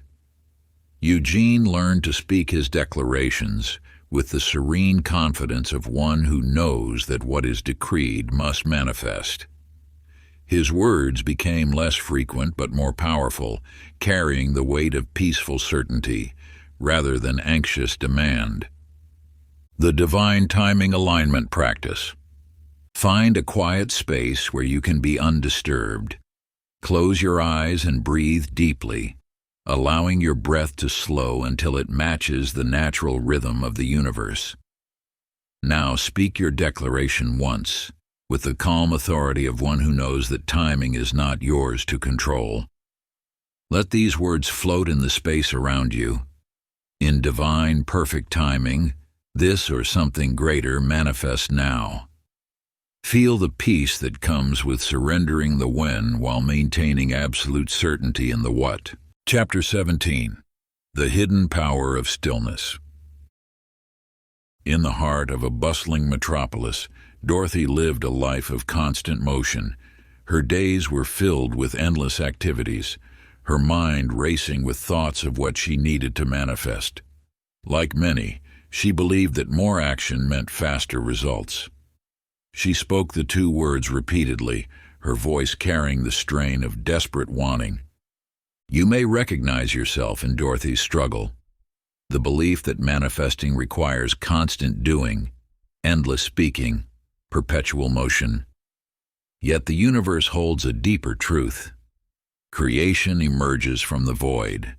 Eugene learned to speak his declarations with the serene confidence of one who knows that what is decreed must manifest. His words became less frequent but more powerful, carrying the weight of peaceful certainty rather than anxious demand. The Divine Timing Alignment Practice. Find a quiet space where you can be undisturbed. Close your eyes and breathe deeply, allowing your breath to slow until it matches the natural rhythm of the universe. Now speak your declaration once, with the calm authority of one who knows that timing is not yours to control. Let these words float in the space around you. In divine, perfect timing, this or something greater manifests now. Feel the peace that comes with surrendering the when while maintaining absolute certainty in the what. Chapter 17. The Hidden Power of Stillness. In the heart of a bustling metropolis, Dorothy lived a life of constant motion. Her days were filled with endless activities, her mind racing with thoughts of what she needed to manifest. Like many, she believed that more action meant faster results. She spoke the two words repeatedly, her voice carrying the strain of desperate wanting. You may recognize yourself in Dorothy's struggle, the belief that manifesting requires constant doing, endless speaking, perpetual motion. Yet the universe holds a deeper truth. Creation emerges from the void,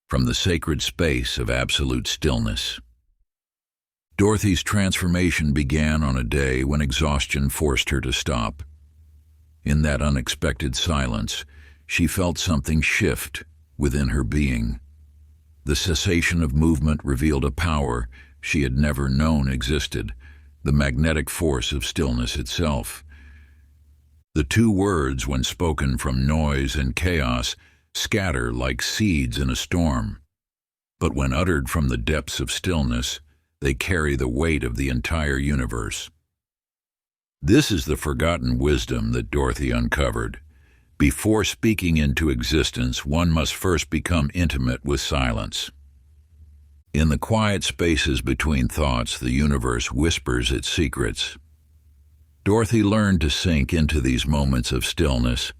from the sacred space of absolute stillness. Dorothy's transformation began on a day when exhaustion forced her to stop. In that unexpected silence, she felt something shift within her being. The cessation of movement revealed a power she had never known existed, the magnetic force of stillness itself. The two words, when spoken from noise and chaos, scatter like seeds in a storm. But when uttered from the depths of stillness, they carry the weight of the entire universe. This is the forgotten wisdom that Dorothy uncovered. Before speaking into existence, one must first become intimate with silence. In the quiet spaces between thoughts, the universe whispers its secrets. Dorothy learned to sink into these moments of stillness,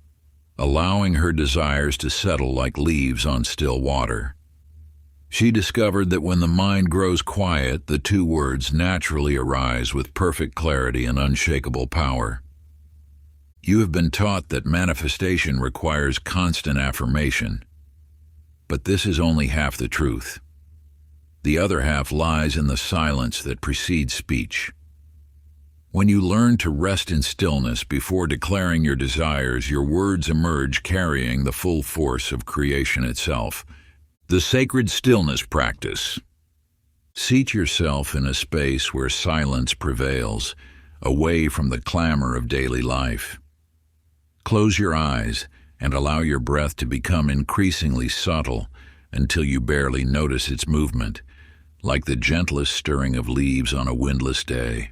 allowing her desires to settle like leaves on still water. She discovered that when the mind grows quiet, the two words naturally arise with perfect clarity and unshakable power. You have been taught that manifestation requires constant affirmation, but this is only half the truth. The other half lies in the silence that precedes speech. When you learn to rest in stillness before declaring your desires, your words emerge carrying the full force of creation itself. The sacred stillness practice. Seat yourself in a space where silence prevails, away from the clamor of daily life. Close your eyes and allow your breath to become increasingly subtle until you barely notice its movement, like the gentlest stirring of leaves on a windless day.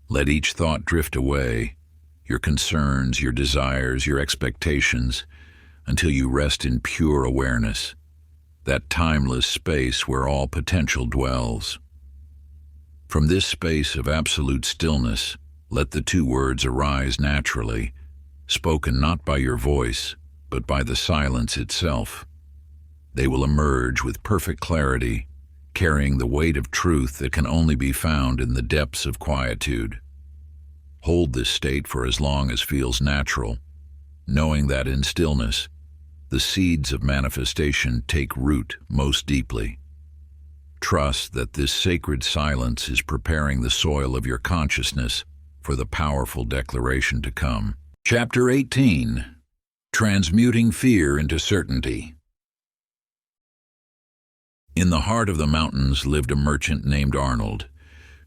Let each thought drift away, your concerns, your desires, your expectations, until you rest in pure awareness, that timeless space where all potential dwells. From this space of absolute stillness, let the two words arise naturally, spoken not by your voice, but by the silence itself. They will emerge with perfect clarity, carrying the weight of truth that can only be found in the depths of quietude. Hold this state for as long as feels natural, knowing that in stillness, the seeds of manifestation take root most deeply. Trust that this sacred silence is preparing the soil of your consciousness for the powerful declaration to come. Chapter 18. Transmuting Fear into Certainty. In the heart of the mountains lived a merchant named Arnold,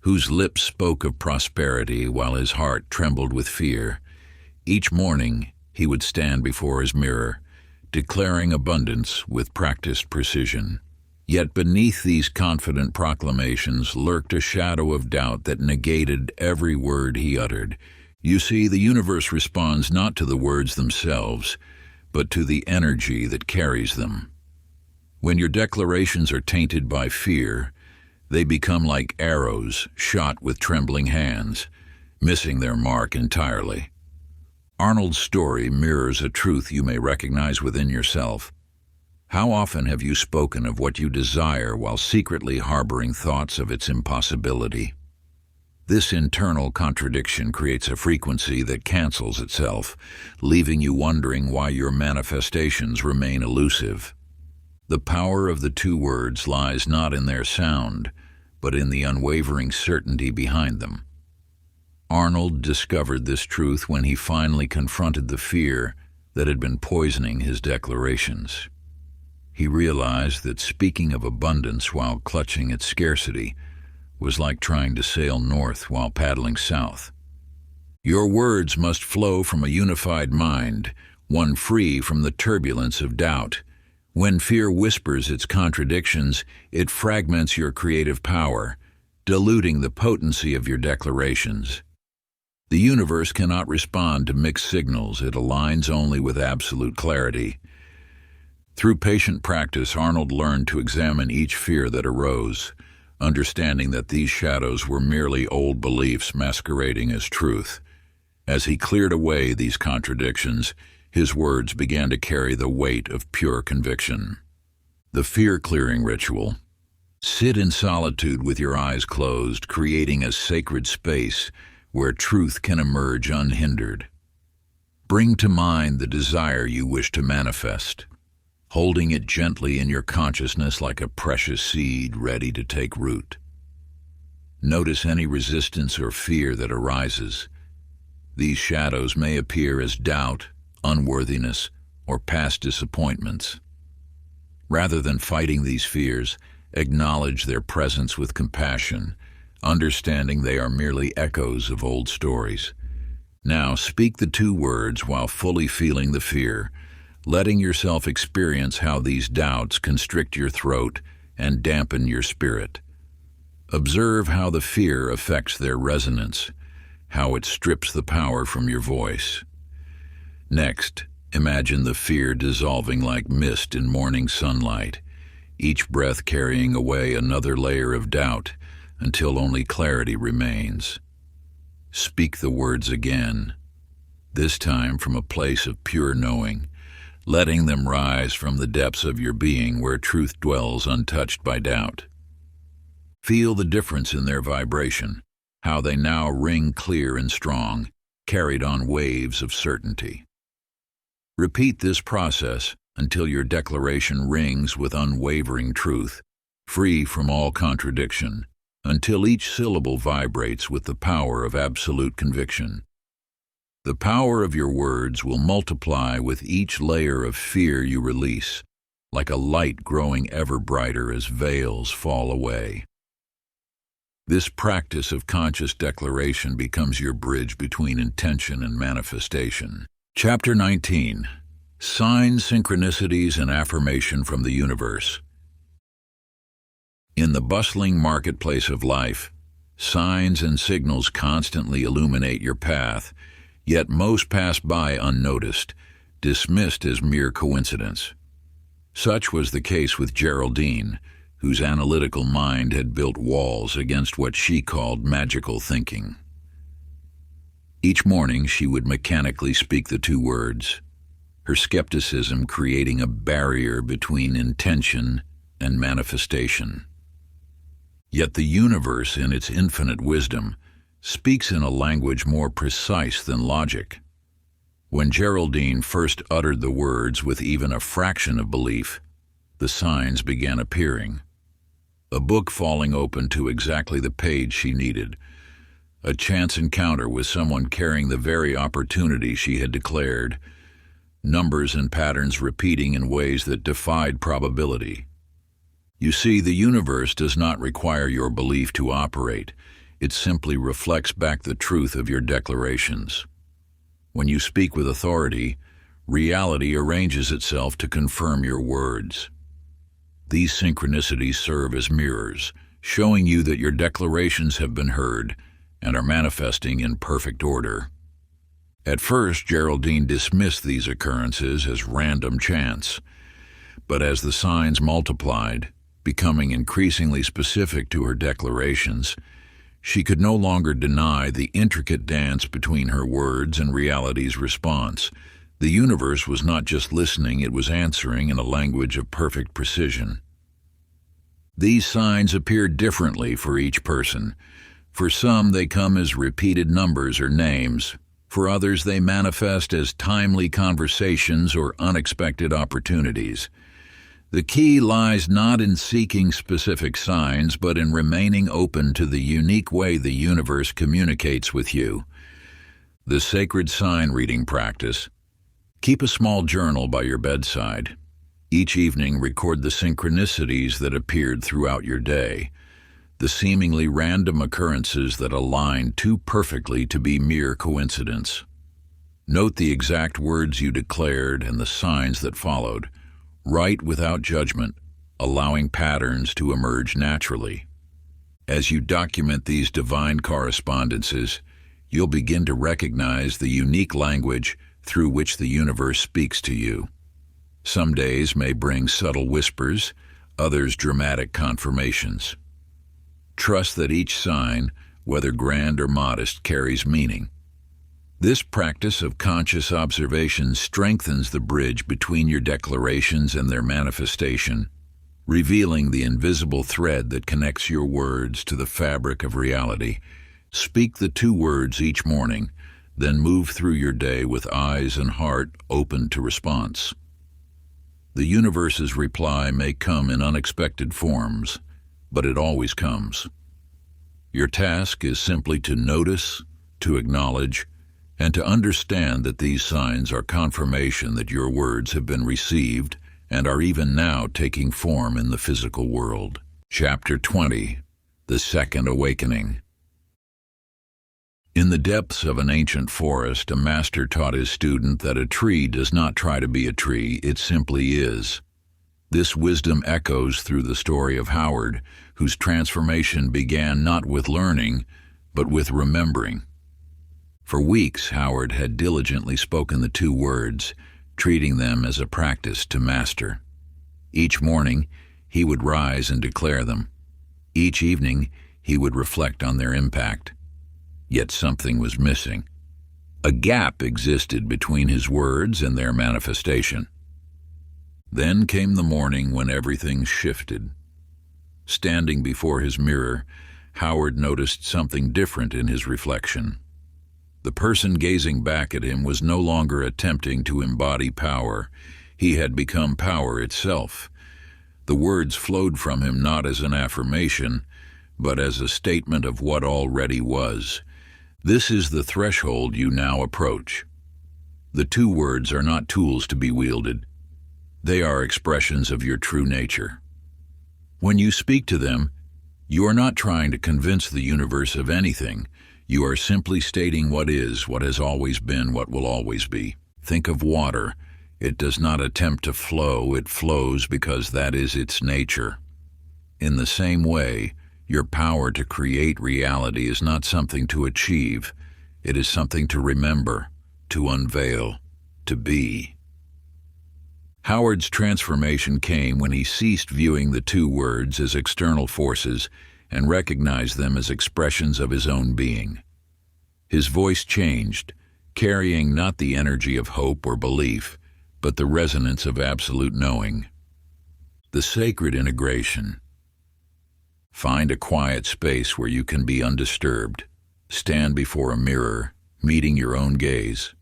whose lips spoke of prosperity while his heart trembled with fear. Each morning he would stand before his mirror, declaring abundance with practiced precision. Yet beneath these confident proclamations lurked a shadow of doubt that negated every word he uttered. You see, the universe responds not to the words themselves, but to the energy that carries them. When your declarations are tainted by fear, they become like arrows shot with trembling hands, missing their mark entirely. Arnold's story mirrors a truth you may recognize within yourself. How often have you spoken of what you desire while secretly harboring thoughts of its impossibility? This internal contradiction creates a frequency that cancels itself, leaving you wondering why your manifestations remain elusive. The power of the two words lies not in their sound, but in the unwavering certainty behind them. Arnold discovered this truth when he finally confronted the fear that had been poisoning his declarations. He realized that speaking of abundance while clutching at scarcity was like trying to sail north while paddling south. Your words must flow from a unified mind, one free from the turbulence of doubt. When fear whispers its contradictions, it fragments your creative power, diluting the potency of your declarations. The universe cannot respond to mixed signals. It aligns only with absolute clarity. Through patient practice, Arnold learned to examine each fear that arose, understanding that these shadows were merely old beliefs masquerading as truth. As he cleared away these contradictions, His words began to carry the weight of pure conviction. The fear-clearing ritual. Sit in solitude with your eyes closed, creating a sacred space where truth can emerge unhindered. Bring to mind the desire you wish to manifest, holding it gently in your consciousness like a precious seed ready to take root. Notice any resistance or fear that arises. These shadows may appear as doubt, unworthiness, or past disappointments. Rather than fighting these fears, acknowledge their presence with compassion, understanding they are merely echoes of old stories. Now speak the 2 words while fully feeling the fear, letting yourself experience how these doubts constrict your throat and dampen your spirit. Observe how the fear affects their resonance, how it strips the power from your voice. Next, imagine the fear dissolving like mist in morning sunlight, each breath carrying away another layer of doubt until only clarity remains. Speak the words again, this time from a place of pure knowing, letting them rise from the depths of your being where truth dwells untouched by doubt. Feel the difference in their vibration, how they now ring clear and strong, carried on waves of certainty. Repeat this process until your declaration rings with unwavering truth, free from all contradiction, until each syllable vibrates with the power of absolute conviction. The power of your words will multiply with each layer of fear you release, like a light growing ever brighter as veils fall away. This practice of conscious declaration becomes your bridge between intention and manifestation. Chapter 19. Signs, Synchronicities, and Affirmation from the Universe. In the bustling marketplace of life, signs and signals constantly illuminate your path, yet most pass by unnoticed, dismissed as mere coincidence. Such was the case with Geraldine, whose analytical mind had built walls against what she called magical thinking. Each morning she would mechanically speak the 2 words, her skepticism creating a barrier between intention and manifestation. Yet the universe, in its infinite wisdom, speaks in a language more precise than logic. When Geraldine first uttered the words with even a fraction of belief, the signs began appearing. A book falling open to exactly the page she needed, a chance encounter with someone carrying the very opportunity she had declared, numbers and patterns repeating in ways that defied probability. You see, the universe does not require your belief to operate. It simply reflects back the truth of your declarations. When you speak with authority, reality arranges itself to confirm your words. These synchronicities serve as mirrors, showing you that your declarations have been heard and are manifesting in perfect order. At first, Geraldine dismissed these occurrences as random chance, but as the signs multiplied, becoming increasingly specific to her declarations, she could no longer deny the intricate dance between her words and reality's response. The universe was not just listening, it was answering in a language of perfect precision. These signs appear differently for each person. For some, they come as repeated numbers or names. For others, they manifest as timely conversations or unexpected opportunities. The key lies not in seeking specific signs, but in remaining open to the unique way the universe communicates with you. The sacred sign reading practice. Keep a small journal by your bedside. Each evening, record the synchronicities that appeared throughout your day, the seemingly random occurrences that align too perfectly to be mere coincidence. Note the exact words you declared and the signs that followed. Write without judgment, allowing patterns to emerge naturally. As you document these divine correspondences, you'll begin to recognize the unique language through which the universe speaks to you. Some days may bring subtle whispers, others dramatic confirmations. Trust that each sign, whether grand or modest, carries meaning. This practice of conscious observation strengthens the bridge between your declarations and their manifestation, revealing the invisible thread that connects your words to the fabric of reality. Speak the 2 words each morning, then move through your day with eyes and heart open to response. The universe's reply may come in unexpected forms, but it always comes. Your task is simply to notice, to acknowledge, and to understand that these signs are confirmation that your words have been received and are even now taking form in the physical world. Chapter 20. The Second Awakening. In the depths of an ancient forest, a master taught his student that a tree does not try to be a tree, it simply is. This wisdom echoes through the story of Howard, whose transformation began not with learning, but with remembering. For weeks, Howard had diligently spoken the 2 words, treating them as a practice to master. Each morning, he would rise and declare them. Each evening, he would reflect on their impact. Yet something was missing. A gap existed between his words and their manifestation. Then came the morning when everything shifted. Standing before his mirror, Howard noticed something different in his reflection. The person gazing back at him was no longer attempting to embody power. He had become power itself. The words flowed from him not as an affirmation, but as a statement of what already was. This is the threshold you now approach. The 2 words are not tools to be wielded. They are expressions of your true nature. When you speak to them, you are not trying to convince the universe of anything. You are simply stating what is, what has always been, what will always be. Think of water. It does not attempt to flow, it flows because that is its nature. In the same way, your power to create reality is not something to achieve. It is something to remember, to unveil, to be. Howard's transformation came when he ceased viewing the 2 words as external forces and recognized them as expressions of his own being. His voice changed, carrying not the energy of hope or belief, but the resonance of absolute knowing. The sacred integration. Find a quiet space where you can be undisturbed. Stand before a mirror, meeting your own gaze.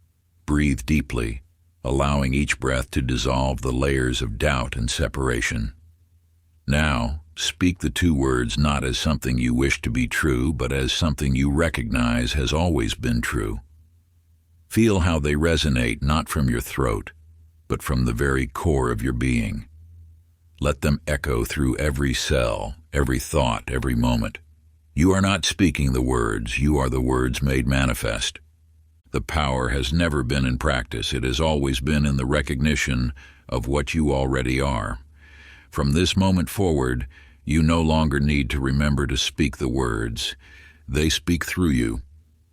Breathe deeply, allowing each breath to dissolve the layers of doubt and separation. Now, speak the 2 words not as something you wish to be true, but as something you recognize has always been true. Feel how they resonate not from your throat, but from the very core of your being. Let them echo through every cell, every thought, every moment. You are not speaking the words, you are the words made manifest. The power has never been in practice, it has always been in the recognition of what you already are. From this moment forward, you no longer need to remember to speak the words. They speak through you,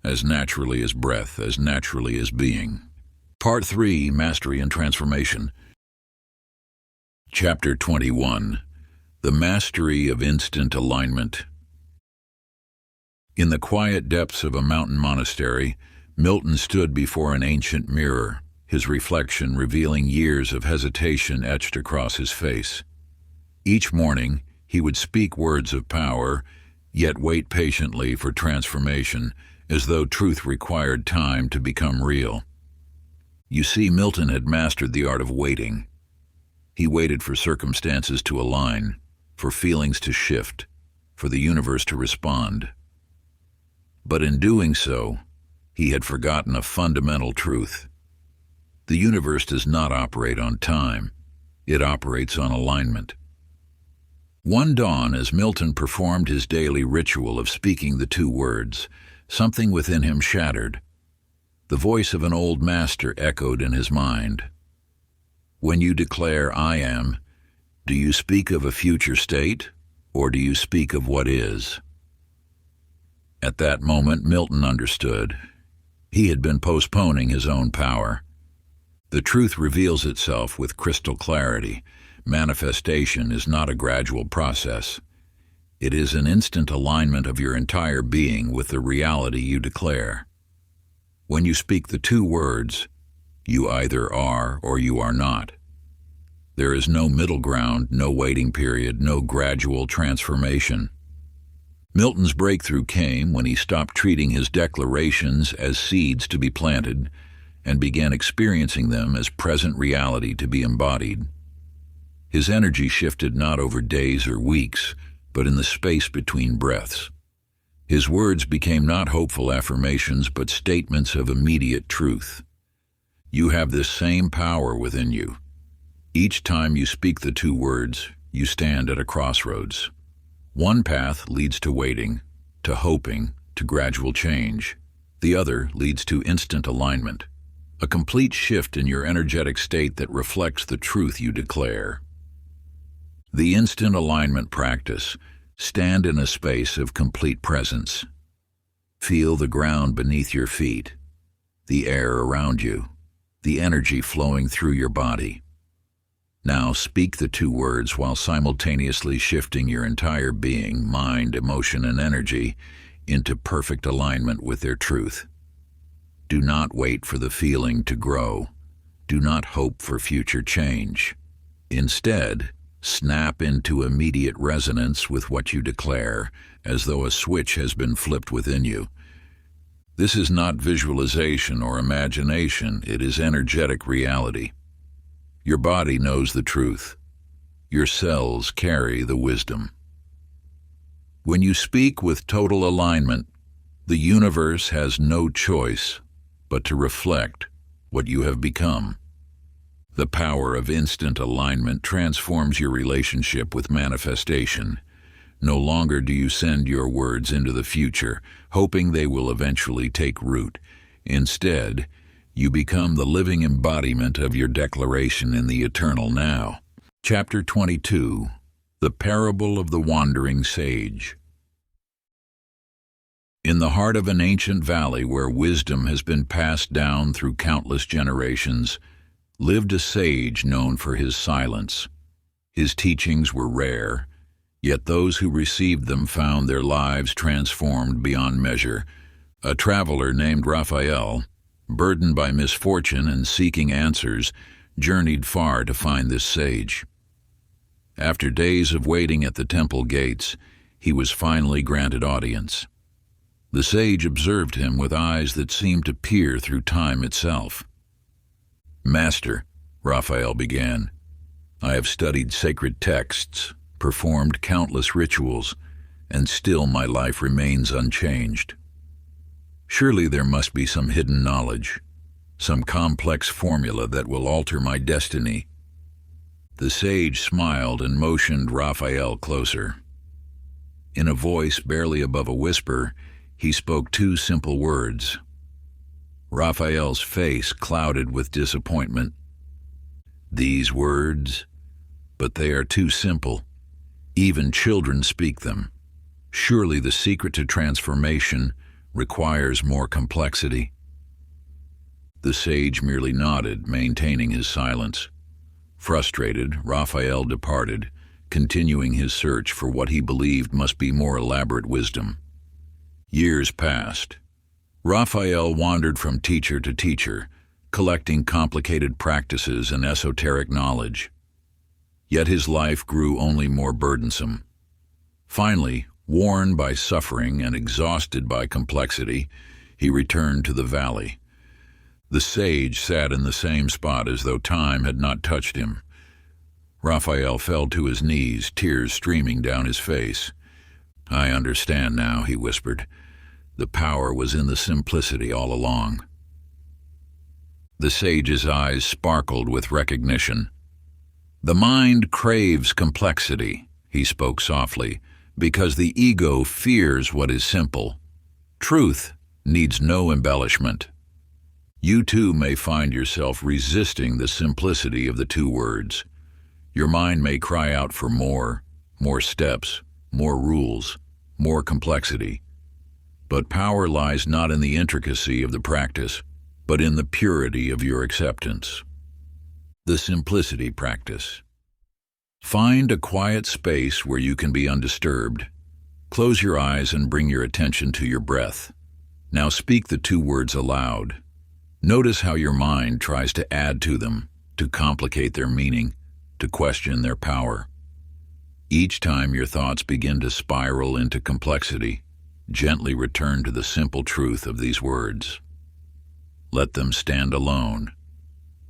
as naturally as breath, as naturally as being. Part 3, Mastery and Transformation. Chapter 21. The Mastery of Instant Alignment. In the quiet depths of a mountain monastery, Milton stood before an ancient mirror, his reflection revealing years of hesitation etched across his face. Each morning, he would speak words of power, yet wait patiently for transformation, as though truth required time to become real. You see, Milton had mastered the art of waiting. He waited for circumstances to align, for feelings to shift, for the universe to respond. But in doing so, he had forgotten a fundamental truth. The universe does not operate on time. It operates on alignment. One dawn, as Milton performed his daily ritual of speaking the 2 words, something within him shattered. The voice of an old master echoed in his mind. When you declare "I am," do you speak of a future state, or do you speak of what is? At that moment, Milton understood. He had been postponing his own power. The truth reveals itself with crystal clarity. Manifestation is not a gradual process. It is an instant alignment of your entire being with the reality you declare. When you speak the two words, you either are or you are not. There is no middle ground, no waiting period, no gradual transformation. Milton's breakthrough came when he stopped treating his declarations as seeds to be planted and began experiencing them as present reality to be embodied. His energy shifted not over days or weeks, but in the space between breaths. His words became not hopeful affirmations, but statements of immediate truth. You have this same power within you. Each time you speak the two words, you stand at a crossroads. One path leads to waiting, to hoping, to gradual change. The other leads to instant alignment, a complete shift in your energetic state that reflects the truth you declare. The instant alignment practice. Stand in a space of complete presence. Feel the ground beneath your feet, the air around you, the energy flowing through your body. Now speak the two words while simultaneously shifting your entire being, mind, emotion, and energy into perfect alignment with their truth. Do not wait for the feeling to grow. Do not hope for future change. Instead, snap into immediate resonance with what you declare, as though a switch has been flipped within you. This is not visualization or imagination, it is energetic reality. Your body knows the truth. Your cells carry the wisdom. When you speak with total alignment, the universe has no choice but to reflect what you have become. The power of instant alignment transforms your relationship with manifestation. No longer do you send your words into the future, hoping they will eventually take root. Instead, you become the living embodiment of your declaration in the eternal now. Chapter 22. The Parable of the Wandering Sage. In the heart of an ancient valley where wisdom has been passed down through countless generations, lived a sage known for his silence. His teachings were rare, yet those who received them found their lives transformed beyond measure. A traveler named Raphael, burdened by misfortune and seeking answers, journeyed far to find this sage. After days of waiting at the temple gates, he was finally granted audience. The sage observed him with eyes that seemed to peer through time itself. "Master," Raphael began, "I have studied sacred texts, performed countless rituals, and still my life remains unchanged. Surely there must be some hidden knowledge, some complex formula that will alter my destiny." The sage smiled and motioned Raphael closer. In a voice barely above a whisper, he spoke two simple words. Raphael's face clouded with disappointment. These words, but they are too simple. Even children speak them. Surely the secret to transformation requires more complexity. The sage merely nodded, maintaining his silence. Frustrated, Raphael departed, continuing his search for what he believed must be more elaborate wisdom. Years passed. Raphael wandered from teacher to teacher, collecting complicated practices and esoteric knowledge. Yet his life grew only more burdensome. Finally, worn by suffering and exhausted by complexity, he returned to the valley. The sage sat in the same spot as though time had not touched him. Raphael fell to his knees, tears streaming down his face. "I understand now," he whispered. "The power was in the simplicity all along." The sage's eyes sparkled with recognition. "The mind craves complexity," he spoke softly, "because the ego fears what is simple. Truth needs no embellishment. You too may find yourself resisting the simplicity of the two words. Your mind may cry out for more steps, more rules, more complexity. But power lies not in the intricacy of the practice, but in the purity of your acceptance. The simplicity practice. Find a quiet space where you can be undisturbed. Close your eyes and bring your attention to your breath. Now speak the two words aloud. Notice how your mind tries to add to them, to complicate their meaning, to question their power. Each time your thoughts begin to spiral into complexity, gently return to the simple truth of these words. Let them stand alone,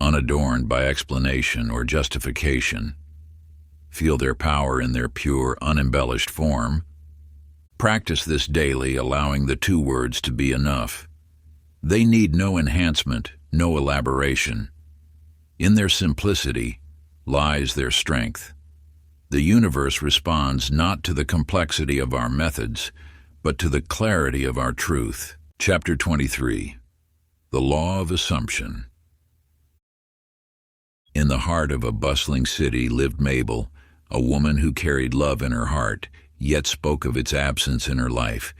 unadorned by explanation or justification. Feel their power in their pure, unembellished form. Practice this daily, allowing the two words to be enough. They need no enhancement, no elaboration. In their simplicity lies their strength. The universe responds not to the complexity of our methods, but to the clarity of our truth. Chapter 23. The Law of Assumption. In the heart of a bustling city lived Mabel, a woman who carried love in her heart, yet spoke of its absence in her life.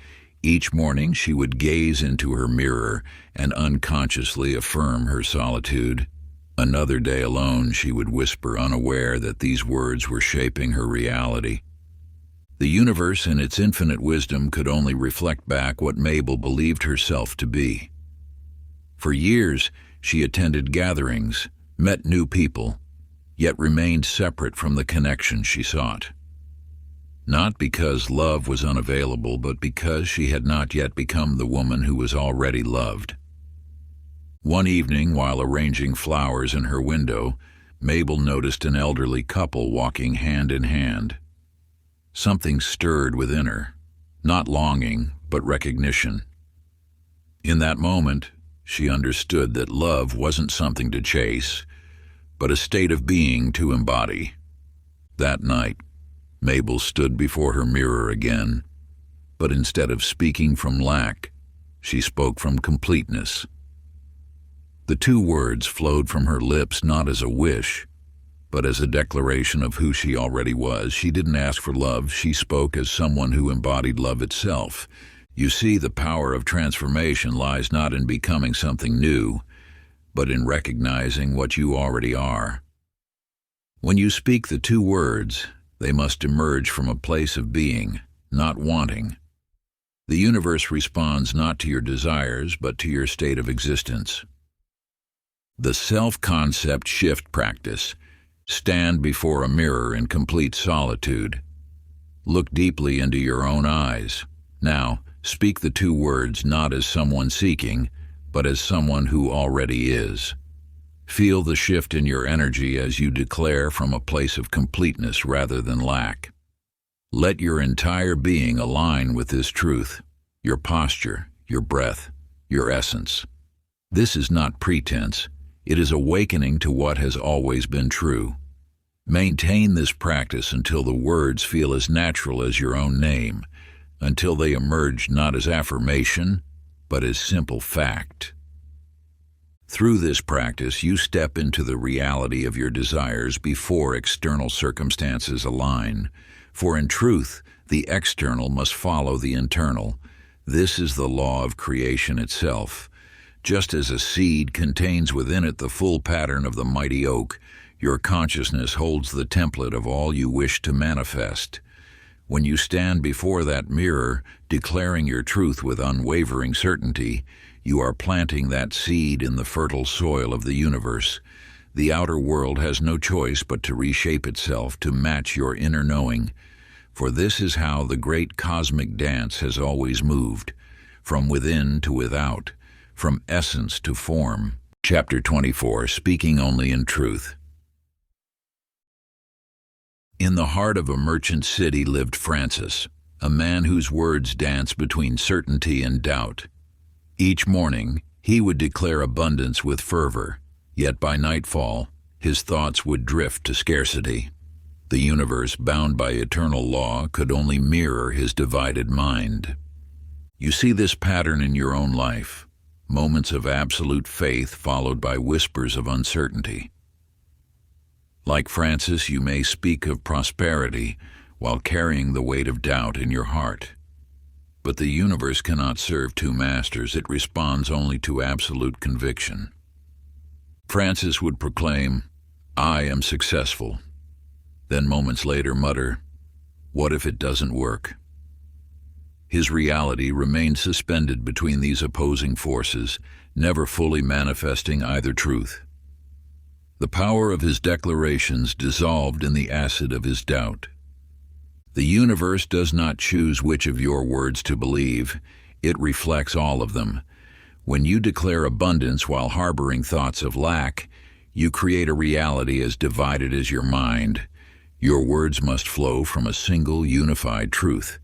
Each morning she would gaze into her mirror and unconsciously affirm her solitude. Another day alone she would whisper, unaware that these words were shaping her reality. The universe in its infinite wisdom could only reflect back what Mabel believed herself to be. For years she attended gatherings, met new people, yet remained separate from the connection she sought. Not because love was unavailable, but because she had not yet become the woman who was already loved. One evening, while arranging flowers in her window, Mabel noticed an elderly couple walking hand in hand. Something stirred within her, not longing, but recognition. In that moment, she understood that love wasn't something to chase, but a state of being to embody. That night, Mabel stood before her mirror again, but instead of speaking from lack, she spoke from completeness. The two words flowed from her lips not as a wish, but as a declaration of who she already was. She didn't ask for love, she spoke as someone who embodied love itself. You see, the power of transformation lies not in becoming something new, but in recognizing what you already are. When you speak the two words, they must emerge from a place of being, not wanting. The universe responds not to your desires, but to your state of existence. The self-concept shift practice. Stand before a mirror in complete solitude. Look deeply into your own eyes. Now, speak the two words not as someone seeking, but as someone who already is. Feel the shift in your energy as you declare from a place of completeness rather than lack. Let your entire being align with this truth, your posture, your breath, your essence. This is not pretense. It is awakening to what has always been true. Maintain this practice until the words feel as natural as your own name, until they emerge not as affirmation, but as simple fact. Through this practice, you step into the reality of your desires before external circumstances align. For in truth, the external must follow the internal. This is the law of creation itself. Just as a seed contains within it the full pattern of the mighty oak, your consciousness holds the template of all you wish to manifest. When you stand before that mirror, declaring your truth with unwavering certainty, you are planting that seed in the fertile soil of the universe. The outer world has no choice but to reshape itself to match your inner knowing. For this is how the great cosmic dance has always moved, from within to without, from essence to form. Chapter 24, Speaking Only in Truth. In the heart of a merchant city lived Francis, a man whose words danced between certainty and doubt. Each morning, he would declare abundance with fervor, yet by nightfall, his thoughts would drift to scarcity. The universe, bound by eternal law, could only mirror his divided mind. You see this pattern in your own life. Moments of absolute faith followed by whispers of uncertainty. Like Francis, you may speak of prosperity while carrying the weight of doubt in your heart. But the universe cannot serve two masters. It responds only to absolute conviction. Francis would proclaim, "I am successful." Then moments later mutter, "What if it doesn't work?" His reality remained suspended between these opposing forces, never fully manifesting either truth. The power of his declarations dissolved in the acid of his doubt. The universe does not choose which of your words to believe. It reflects all of them. When you declare abundance while harboring thoughts of lack, you create a reality as divided as your mind. Your words must flow from a single, unified truth.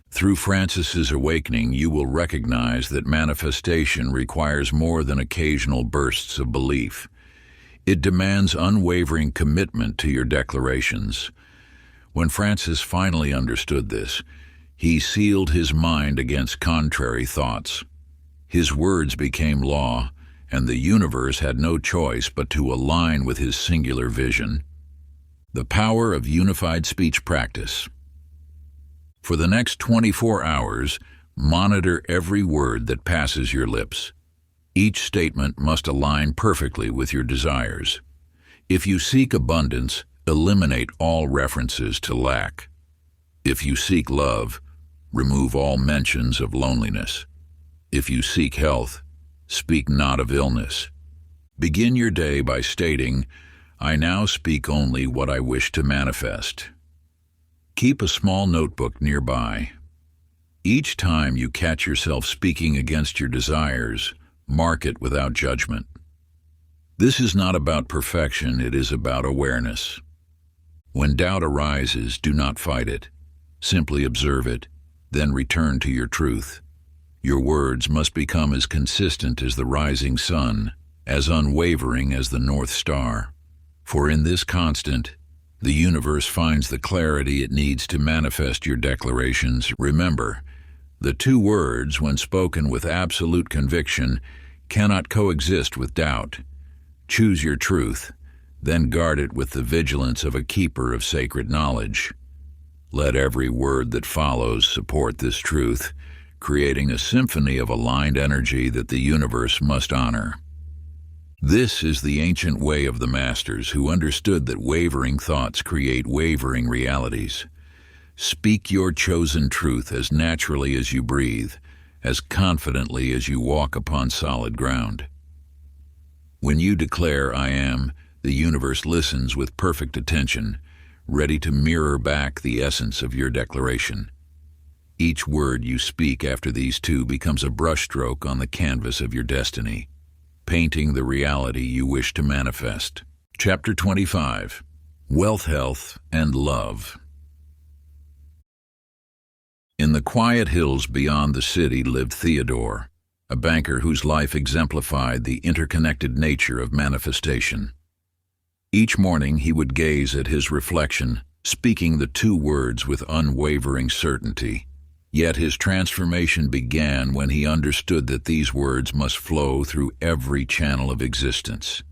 Through Francis's awakening, you will recognize that manifestation requires more than occasional bursts of belief. It demands unwavering commitment to your declarations. When Francis finally understood this, he sealed his mind against contrary thoughts. His words became law, and the universe had no choice but to align with his singular vision. The power of unified speech practice. For the next 24 hours, monitor every word that passes your lips. Each statement must align perfectly with your desires. If you seek abundance, eliminate all references to lack. If you seek love, remove all mentions of loneliness. If you seek health, speak not of illness. Begin your day by stating, "I now speak only what I wish to manifest." Keep a small notebook nearby. Each time you catch yourself speaking against your desires, mark it without judgment. This is not about perfection, it is about awareness. When doubt arises, do not fight it. Simply observe it, then return to your truth. Your words must become as consistent as the rising sun, as unwavering as the North Star. For in this constant, the universe finds the clarity it needs to manifest your declarations. Remember, the two words, when spoken with absolute conviction, cannot coexist with doubt. Choose your truth, then guard it with the vigilance of a keeper of sacred knowledge. Let every word that follows support this truth, creating a symphony of aligned energy that the universe must honor. This is the ancient way of the masters who understood that wavering thoughts create wavering realities. Speak your chosen truth as naturally as you breathe, as confidently as you walk upon solid ground. When you declare, "I am," the universe listens with perfect attention, ready to mirror back the essence of your declaration. Each word you speak after these two becomes a brushstroke on the canvas of your destiny, painting the reality you wish to manifest. Chapter 25. Wealth, Health, and Love. In the quiet hills beyond the city lived Theodore, a banker whose life exemplified the interconnected nature of manifestation. Each morning he would gaze at his reflection, speaking the two words with unwavering certainty. Yet his transformation began when he understood that these words must flow through every channel of existence.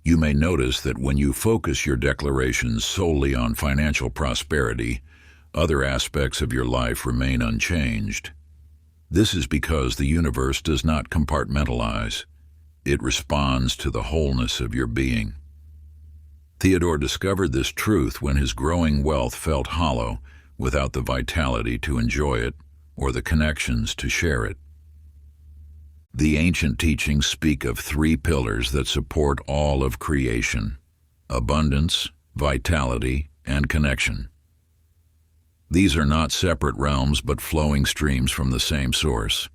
You may notice that when you focus your declarations solely on financial prosperity, other aspects of your life remain unchanged. This is because the universe does not compartmentalize. It responds to the wholeness of your being. Theodore discovered this truth when his growing wealth felt hollow, without the vitality to enjoy it or the connections to share it. The ancient teachings speak of three pillars that support all of creation: abundance, vitality, and connection. These are not separate realms but flowing streams from the same source.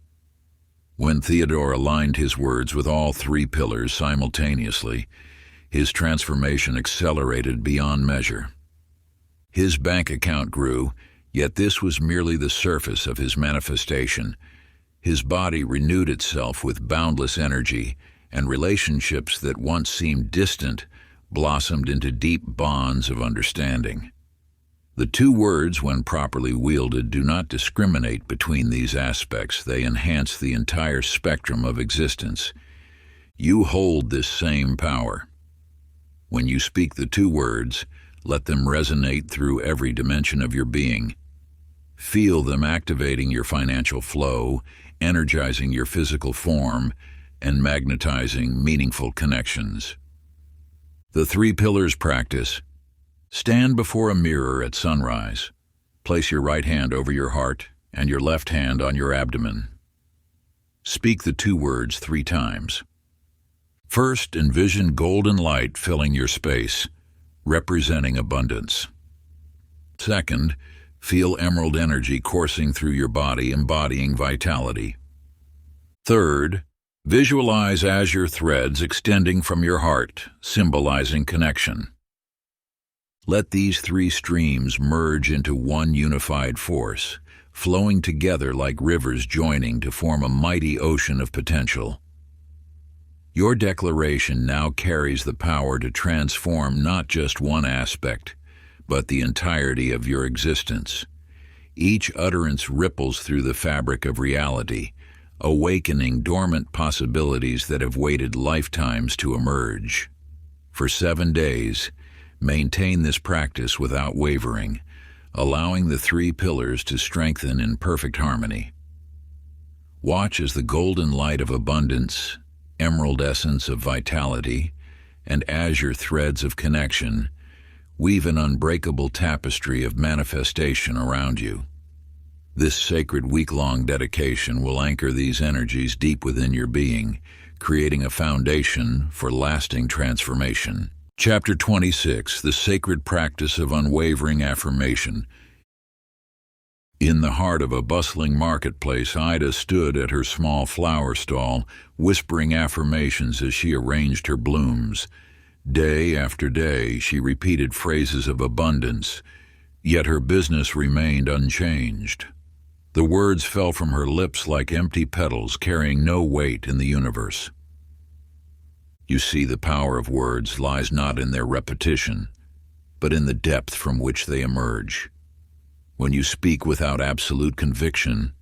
When Theodore aligned his words with all three pillars simultaneously, his transformation accelerated beyond measure. His bank account grew, yet this was merely the surface of his manifestation. His body renewed itself with boundless energy, and relationships that once seemed distant blossomed into deep bonds of understanding. The two words, when properly wielded, do not discriminate between these aspects. They enhance the entire spectrum of existence. You hold this same power. When you speak the two words, let them resonate through every dimension of your being. Feel them activating your financial flow, energizing your physical form, and magnetizing meaningful connections. The three pillars practice. Stand before a mirror at sunrise. Place your right hand over your heart and your left hand on your abdomen. Speak the 2 words 3 times. First, envision golden light filling your space, representing abundance. Second, feel emerald energy coursing through your body, embodying vitality. Third, visualize azure threads extending from your heart, symbolizing connection. Let these 3 streams merge into one unified force, flowing together like rivers joining to form a mighty ocean of potential. Your declaration now carries the power to transform not just one aspect, but the entirety of your existence. Each utterance ripples through the fabric of reality, awakening dormant possibilities that have waited lifetimes to emerge. For 7 days, maintain this practice without wavering, allowing the 3 pillars to strengthen in perfect harmony. Watch as the golden light of abundance, emerald essence of vitality, and azure threads of connection weave an unbreakable tapestry of manifestation around you. This sacred week-long dedication will anchor these energies deep within your being, creating a foundation for lasting transformation. Chapter 26, The Sacred Practice of Unwavering Affirmation. In the heart of a bustling marketplace, Ida stood at her small flower stall, whispering affirmations as she arranged her blooms. Day after day, she repeated phrases of abundance, yet her business remained unchanged. The words fell from her lips like empty petals, carrying no weight in the universe. You see, the power of words lies not in their repetition, but in the depth from which they emerge. When you speak without absolute conviction,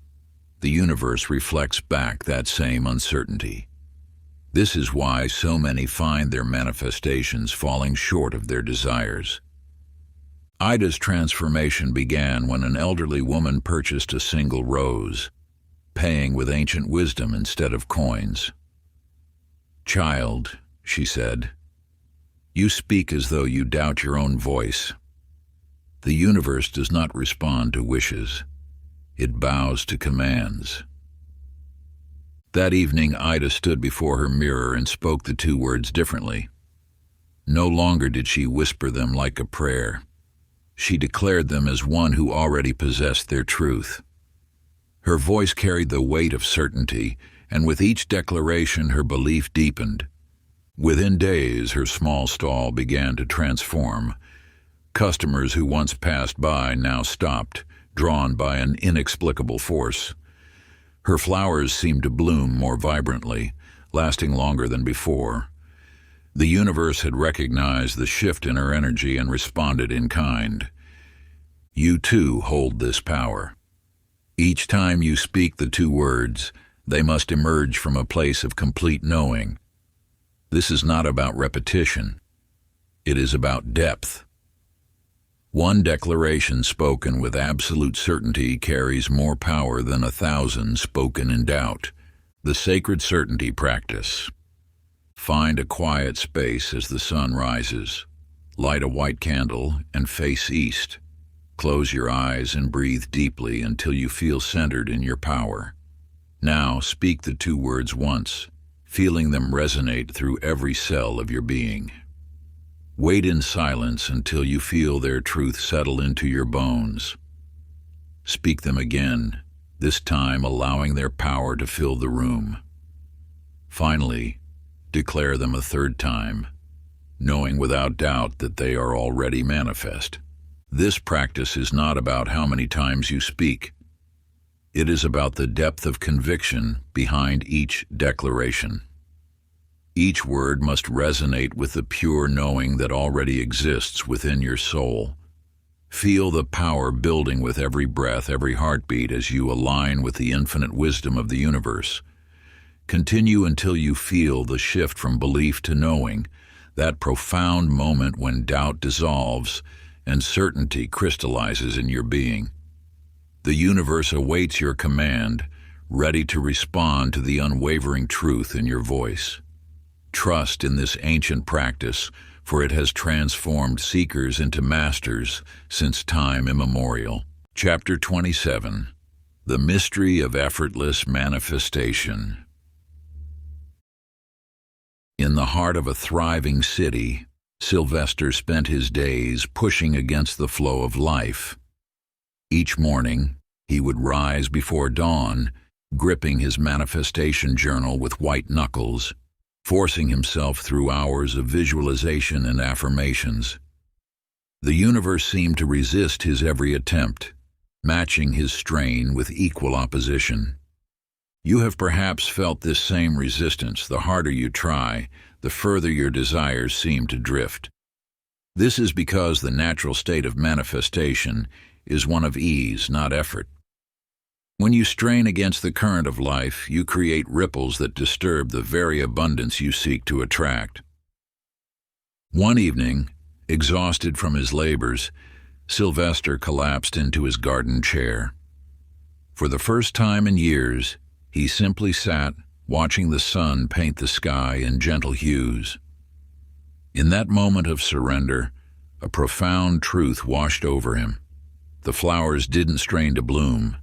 the universe reflects back that same uncertainty. This is why so many find their manifestations falling short of their desires. Ida's transformation began when an elderly woman purchased a single rose, paying with ancient wisdom instead of coins. "Child," she said, "you speak as though you doubt your own voice. The universe does not respond to wishes. It bows to commands." That evening, Ida stood before her mirror and spoke the 2 words differently. No longer did she whisper them like a prayer. She declared them as one who already possessed their truth. Her voice carried the weight of certainty, and with each declaration her belief deepened. Within days, her small stall began to transform. Customers who once passed by now stopped, drawn by an inexplicable force. Her flowers seemed to bloom more vibrantly, lasting longer than before. The universe had recognized the shift in her energy and responded in kind. You too hold this power. Each time you speak the 2 words, they must emerge from a place of complete knowing. This is not about repetition. It is about depth. One declaration spoken with absolute certainty carries more power than 1,000 spoken in doubt. The Sacred Certainty Practice. Find a quiet space as the sun rises. Light a white candle and face east. Close your eyes and breathe deeply until you feel centered in your power. Now speak the 2 words once, feeling them resonate through every cell of your being. Wait in silence until you feel their truth settle into your bones. Speak them again, this time allowing their power to fill the room. Finally, declare them a 3rd time, knowing without doubt that they are already manifest. This practice is not about how many times you speak. It is about the depth of conviction behind each declaration. Each word must resonate with the pure knowing that already exists within your soul. Feel the power building with every breath, every heartbeat as you align with the infinite wisdom of the universe. Continue until you feel the shift from belief to knowing, that profound moment when doubt dissolves and certainty crystallizes in your being. The universe awaits your command, ready to respond to the unwavering truth in your voice. Trust in this ancient practice, for it has transformed seekers into masters since time immemorial. Chapter 27. The mystery of effortless manifestation. In the heart of a thriving city, Sylvester spent his days pushing against the flow of life. Each morning, he would rise before dawn, gripping his manifestation journal with white knuckles, forcing himself through hours of visualization and affirmations. The universe seemed to resist his every attempt, matching his strain with equal opposition. You have perhaps felt this same resistance. The harder you try, the further your desires seem to drift. This is because the natural state of manifestation is one of ease, not effort. When you strain against the current of life, you create ripples that disturb the very abundance you seek to attract. One evening, exhausted from his labors, Sylvester collapsed into his garden chair. For the first time in years, he simply sat, watching the sun paint the sky in gentle hues. In that moment of surrender, a profound truth washed over him. The flowers didn't strain to bloom,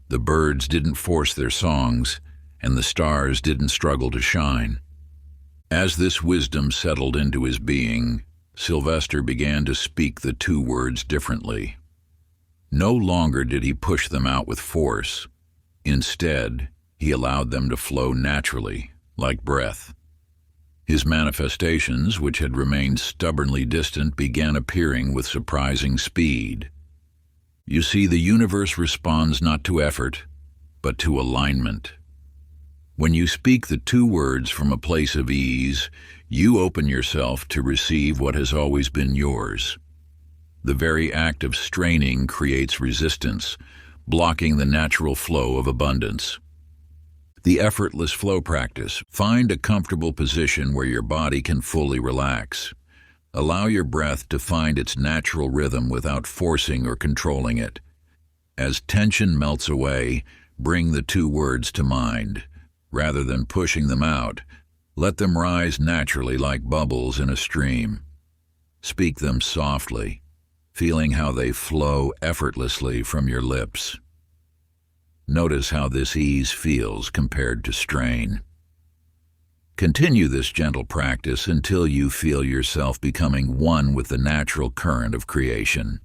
the birds didn't force their songs, and the stars didn't struggle to shine. As this wisdom settled into his being, Sylvester began to speak the two words differently. No longer did he push them out with force. Instead, he allowed them to flow naturally, like breath. His manifestations, which had remained stubbornly distant, began appearing with surprising speed. You see, the universe responds not to effort, but to alignment. When you speak the two words from a place of ease, you open yourself to receive what has always been yours. The very act of straining creates resistance, blocking the natural flow of abundance. The effortless flow practice. Find a comfortable position where your body can fully relax. Allow your breath to find its natural rhythm without forcing or controlling it. As tension melts away, bring the two words to mind. Rather than pushing them out, let them rise naturally like bubbles in a stream. Speak them softly, feeling how they flow effortlessly from your lips. Notice how this ease feels compared to strain. Continue this gentle practice until you feel yourself becoming one with the natural current of creation.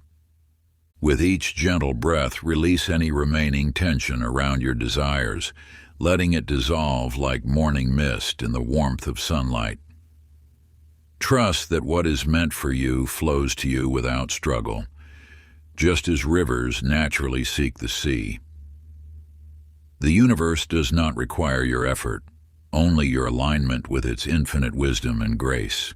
With each gentle breath, release any remaining tension around your desires, letting it dissolve like morning mist in the warmth of sunlight. Trust that what is meant for you flows to you without struggle, just as rivers naturally seek the sea. The universe does not require your effort, only your alignment with its infinite wisdom and grace.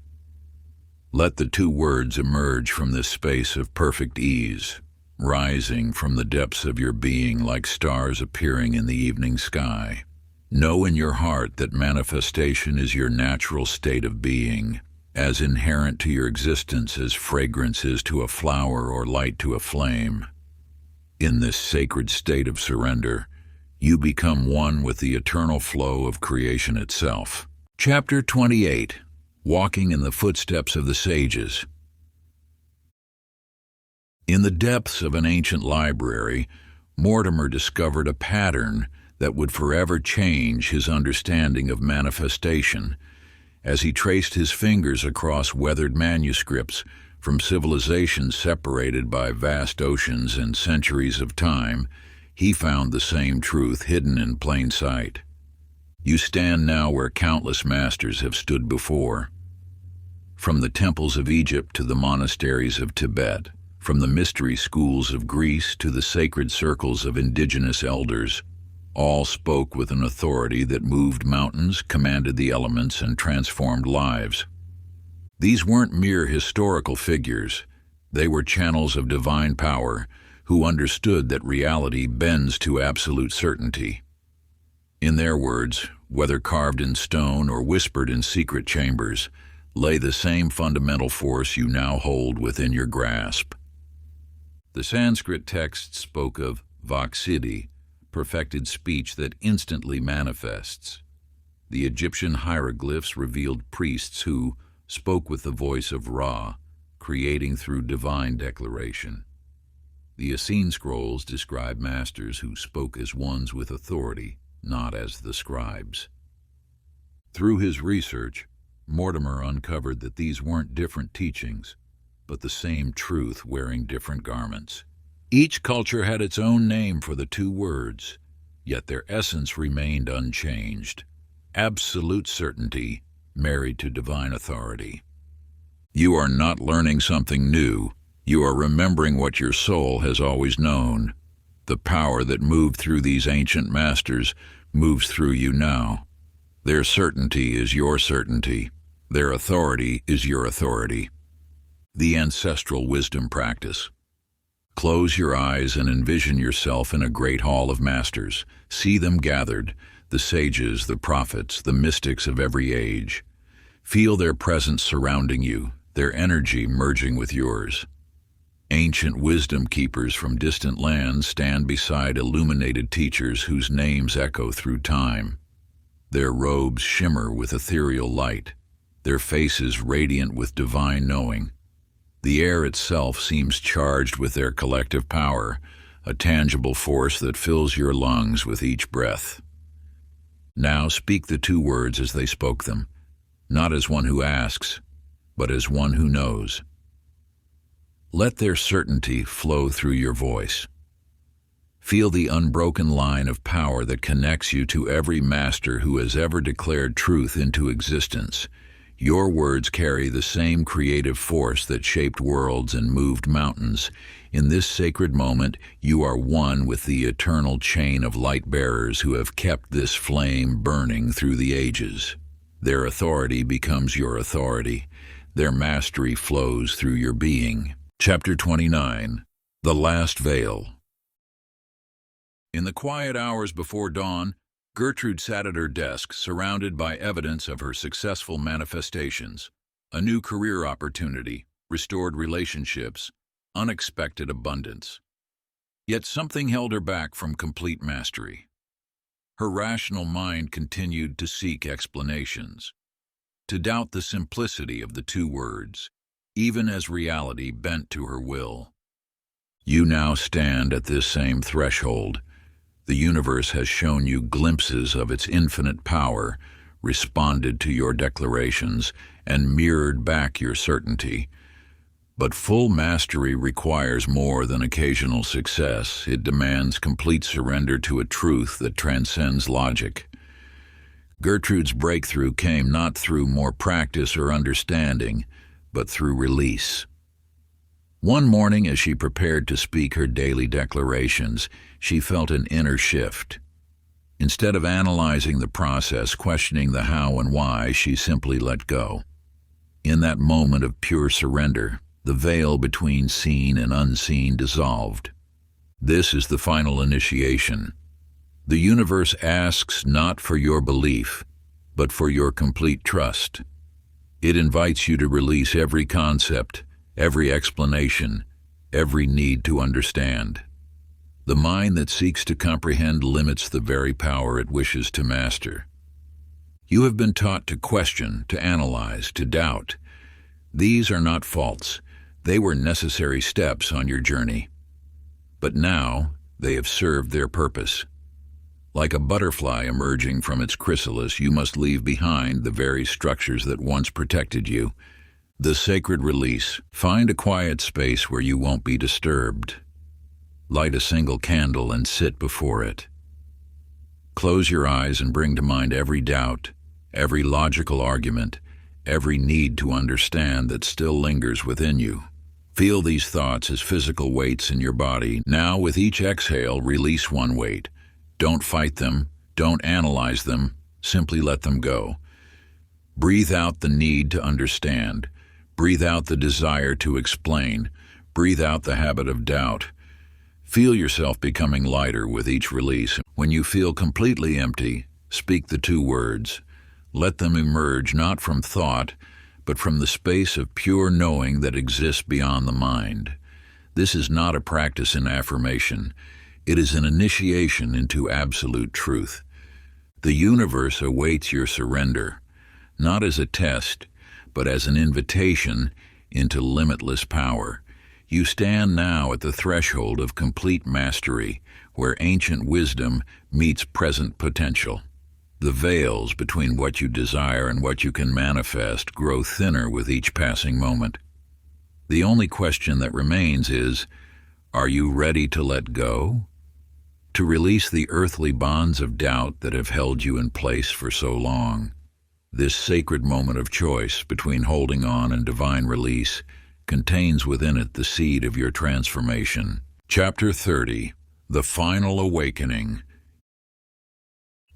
Let the two words emerge from this space of perfect ease, rising from the depths of your being like stars appearing in the evening sky. Know in your heart that manifestation is your natural state of being, as inherent to your existence as fragrance is to a flower or light to a flame. In this sacred state of surrender, you become one with the eternal flow of creation itself. Chapter 28. Walking in the Footsteps of the Sages. In the depths of an ancient library, Mortimer discovered a pattern that would forever change his understanding of manifestation. As he traced his fingers across weathered manuscripts from civilizations separated by vast oceans and centuries of time, he found the same truth hidden in plain sight. You stand now where countless masters have stood before. From the temples of Egypt to the monasteries of Tibet, from the mystery schools of Greece to the sacred circles of indigenous elders, all spoke with an authority that moved mountains, commanded the elements, and transformed lives. These weren't mere historical figures. They were channels of divine power, who understood that reality bends to absolute certainty. In their words, whether carved in stone or whispered in secret chambers, lay the same fundamental force you now hold within your grasp. The Sanskrit text spoke of Vaksiddhi, perfected speech that instantly manifests. The Egyptian hieroglyphs revealed priests who spoke with the voice of Ra, creating through divine declaration. The Essene Scrolls describe masters who spoke as ones with authority, not as the scribes. Through his research, Mortimer uncovered that these weren't different teachings, but the same truth wearing different garments. Each culture had its own name for the two words, yet their essence remained unchanged. Absolute certainty married to divine authority. You are not learning something new. You are remembering what your soul has always known. The power that moved through these ancient masters moves through you now. Their certainty is your certainty. Their authority is your authority. The Ancestral Wisdom Practice. Close your eyes and envision yourself in a great hall of masters. See them gathered, the sages, the prophets, the mystics of every age. Feel their presence surrounding you, their energy merging with yours. Ancient wisdom keepers from distant lands stand beside illuminated teachers whose names echo through time. Their robes shimmer with ethereal light, their faces radiant with divine knowing. The air itself seems charged with their collective power, a tangible force that fills your lungs with each breath. Now speak the two words as they spoke them, not as one who asks, but as one who knows. Let their certainty flow through your voice. Feel the unbroken line of power that connects you to every master who has ever declared truth into existence. Your words carry the same creative force that shaped worlds and moved mountains. In this sacred moment, you are one with the eternal chain of light-bearers who have kept this flame burning through the ages. Their authority becomes your authority. Their mastery flows through your being. Chapter 29. The Last Veil. In the quiet hours before dawn, Gertrude sat at her desk, surrounded by evidence of her successful manifestations. A new career opportunity, restored relationships, unexpected abundance. Yet something held her back from complete mastery. Her rational mind continued to seek explanations, to doubt the simplicity of the two words, even as reality bent to her will. You now stand at this same threshold. The universe has shown you glimpses of its infinite power, responded to your declarations, and mirrored back your certainty. But full mastery requires more than occasional success. It demands complete surrender to a truth that transcends logic. Gertrude's breakthrough came not through more practice or understanding, but through release. One morning, as she prepared to speak her daily declarations, she felt an inner shift. Instead of analyzing the process, questioning the how and why, she simply let go. In that moment of pure surrender, the veil between seen and unseen dissolved. This is the final initiation. The universe asks not for your belief, but for your complete trust. It invites you to release every concept, every explanation, every need to understand. The mind that seeks to comprehend limits the very power it wishes to master. You have been taught to question, to analyze, to doubt. These are not faults. They were necessary steps on your journey. But now they have served their purpose. Like a butterfly emerging from its chrysalis, you must leave behind the very structures that once protected you. The sacred release. Find a quiet space where you won't be disturbed. Light a single candle and sit before it. Close your eyes and bring to mind every doubt, every logical argument, every need to understand that still lingers within you. Feel these thoughts as physical weights in your body. Now, with each exhale, release one weight. Don't fight them, don't analyze them, simply let them go. Breathe out the need to understand. Breathe out the desire to explain. Breathe out the habit of doubt. Feel yourself becoming lighter with each release. When you feel completely empty, speak the two words. Let them emerge not from thought, but from the space of pure knowing that exists beyond the mind. This is not a practice in affirmation. It is an initiation into absolute truth. The universe awaits your surrender, not as a test, but as an invitation into limitless power. You stand now at the threshold of complete mastery, where ancient wisdom meets present potential. The veils between what you desire and what you can manifest grow thinner with each passing moment. The only question that remains is, are you ready to let go? To release the earthly bonds of doubt that have held you in place for so long? This sacred moment of choice between holding on and divine release contains within it the seed of your transformation. Chapter 30. The Final Awakening.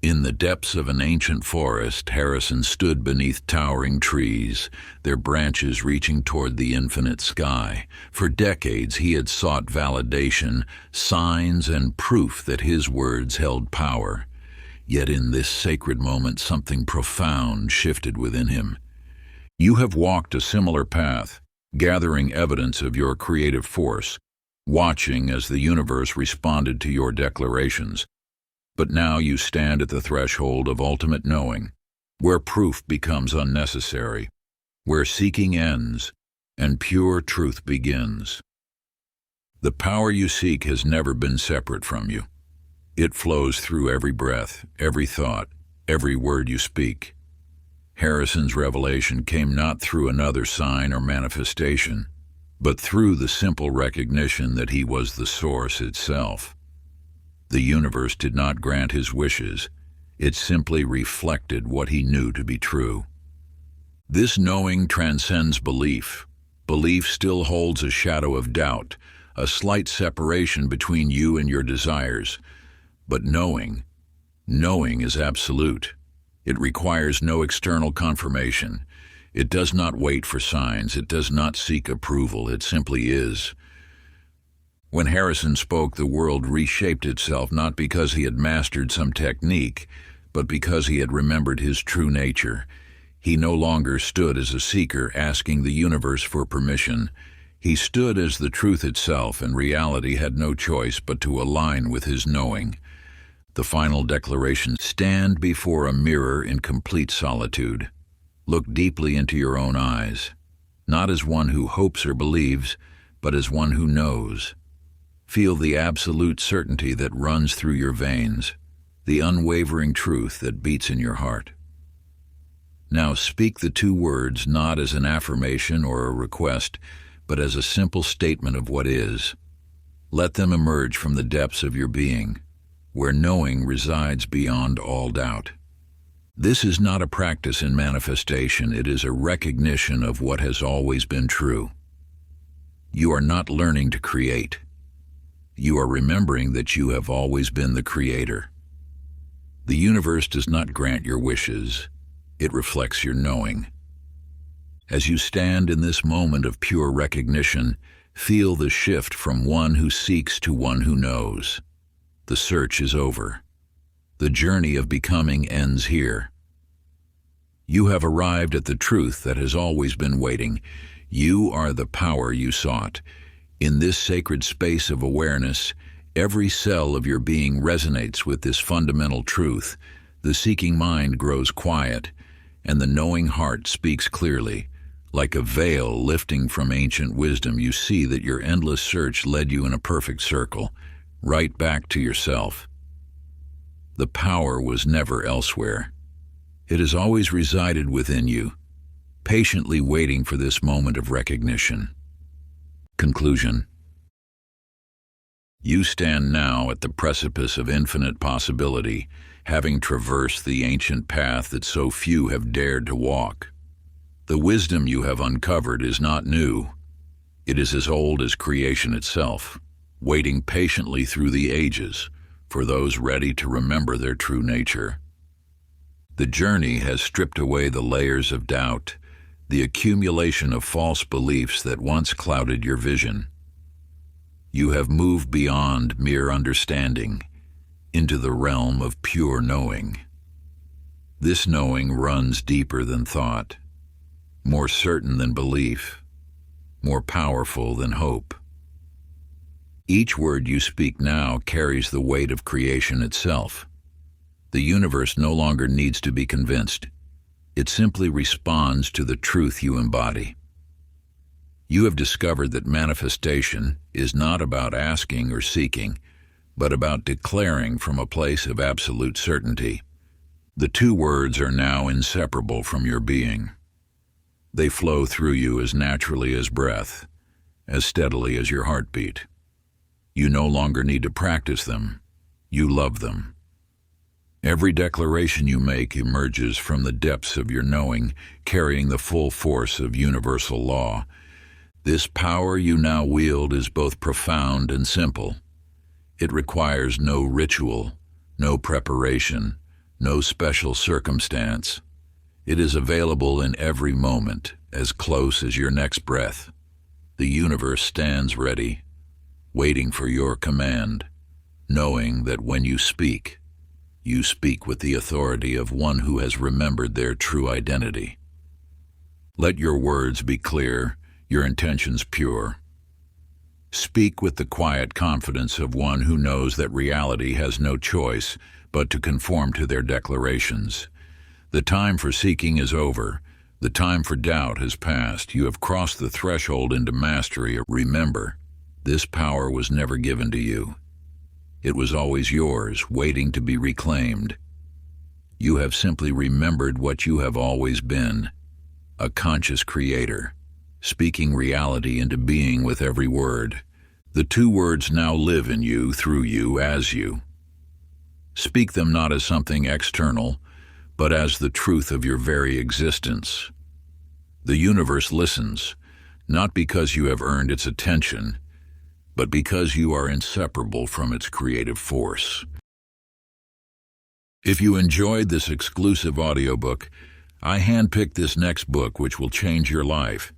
In the depths of an ancient forest, Harrison stood beneath towering trees, their branches reaching toward the infinite sky. For decades he had sought validation, signs, and proof that his words held power. Yet in this sacred moment something profound shifted within him. You have walked a similar path, gathering evidence of your creative force, watching as the universe responded to your declarations. But now you stand at the threshold of ultimate knowing, where proof becomes unnecessary, where seeking ends and pure truth begins. The power you seek has never been separate from you. It flows through every breath, every thought, every word you speak. Harrison's revelation came not through another sign or manifestation, but through the simple recognition that he was the source itself. The universe did not grant his wishes, it simply reflected what he knew to be true. This knowing transcends belief. Belief still holds a shadow of doubt, a slight separation between you and your desires. But knowing is absolute. It requires no external confirmation. It does not wait for signs. It does not seek approval. It simply is. When Harrison spoke, the world reshaped itself not because he had mastered some technique, but because he had remembered his true nature. He no longer stood as a seeker asking the universe for permission. He stood as the truth itself, and reality had no choice but to align with his knowing. The final declaration: stand before a mirror in complete solitude. Look deeply into your own eyes, not as one who hopes or believes, but as one who knows. Feel the absolute certainty that runs through your veins, the unwavering truth that beats in your heart. Now speak the two words not as an affirmation or a request, but as a simple statement of what is. Let them emerge from the depths of your being, where knowing resides beyond all doubt. This is not a practice in manifestation, it is a recognition of what has always been true. You are not learning to create. You are remembering that you have always been the creator. The universe does not grant your wishes, it reflects your knowing. As you stand in this moment of pure recognition, feel the shift from one who seeks to one who knows. The search is over. The journey of becoming ends here. You have arrived at the truth that has always been waiting. You are the power you sought. In this sacred space of awareness, every cell of your being resonates with this fundamental truth. The seeking mind grows quiet, and the knowing heart speaks clearly. Like a veil lifting from ancient wisdom, you see that your endless search led you in a perfect circle, right back to yourself. The power was never elsewhere. It has always resided within you, patiently waiting for this moment of recognition. Conclusion. You stand now at the precipice of infinite possibility, having traversed the ancient path that so few have dared to walk. The wisdom you have uncovered is not new. It is as old as creation itself, waiting patiently through the ages for those ready to remember their true nature. The journey has stripped away the layers of doubt, the accumulation of false beliefs that once clouded your vision. You have moved beyond mere understanding into the realm of pure knowing. This knowing runs deeper than thought, more certain than belief, more powerful than hope. Each word you speak now carries the weight of creation itself. The universe no longer needs to be convinced. It simply responds to the truth you embody. You have discovered that manifestation is not about asking or seeking, but about declaring from a place of absolute certainty. The two words are now inseparable from your being. They flow through you as naturally as breath, as steadily as your heartbeat. You no longer need to practice them. You love them. Every declaration you make emerges from the depths of your knowing, carrying the full force of universal law. This power you now wield is both profound and simple. It requires no ritual, no preparation, no special circumstance. It is available in every moment, as close as your next breath. The universe stands ready, waiting for your command, knowing that when you speak with the authority of one who has remembered their true identity. Let your words be clear, your intentions pure. Speak with the quiet confidence of one who knows that reality has no choice but to conform to their declarations. The time for seeking is over. The time for doubt has passed. You have crossed the threshold into mastery. Remember, this power was never given to you. It was always yours, waiting to be reclaimed. You have simply remembered what you have always been, a conscious creator, speaking reality into being with every word. The two words now live in you, through you, as you. Speak them not as something external, but as the truth of your very existence. The universe listens, not because you have earned its attention, but because you are inseparable from its creative force. If you enjoyed this exclusive audiobook, I handpicked this next book which will change your life.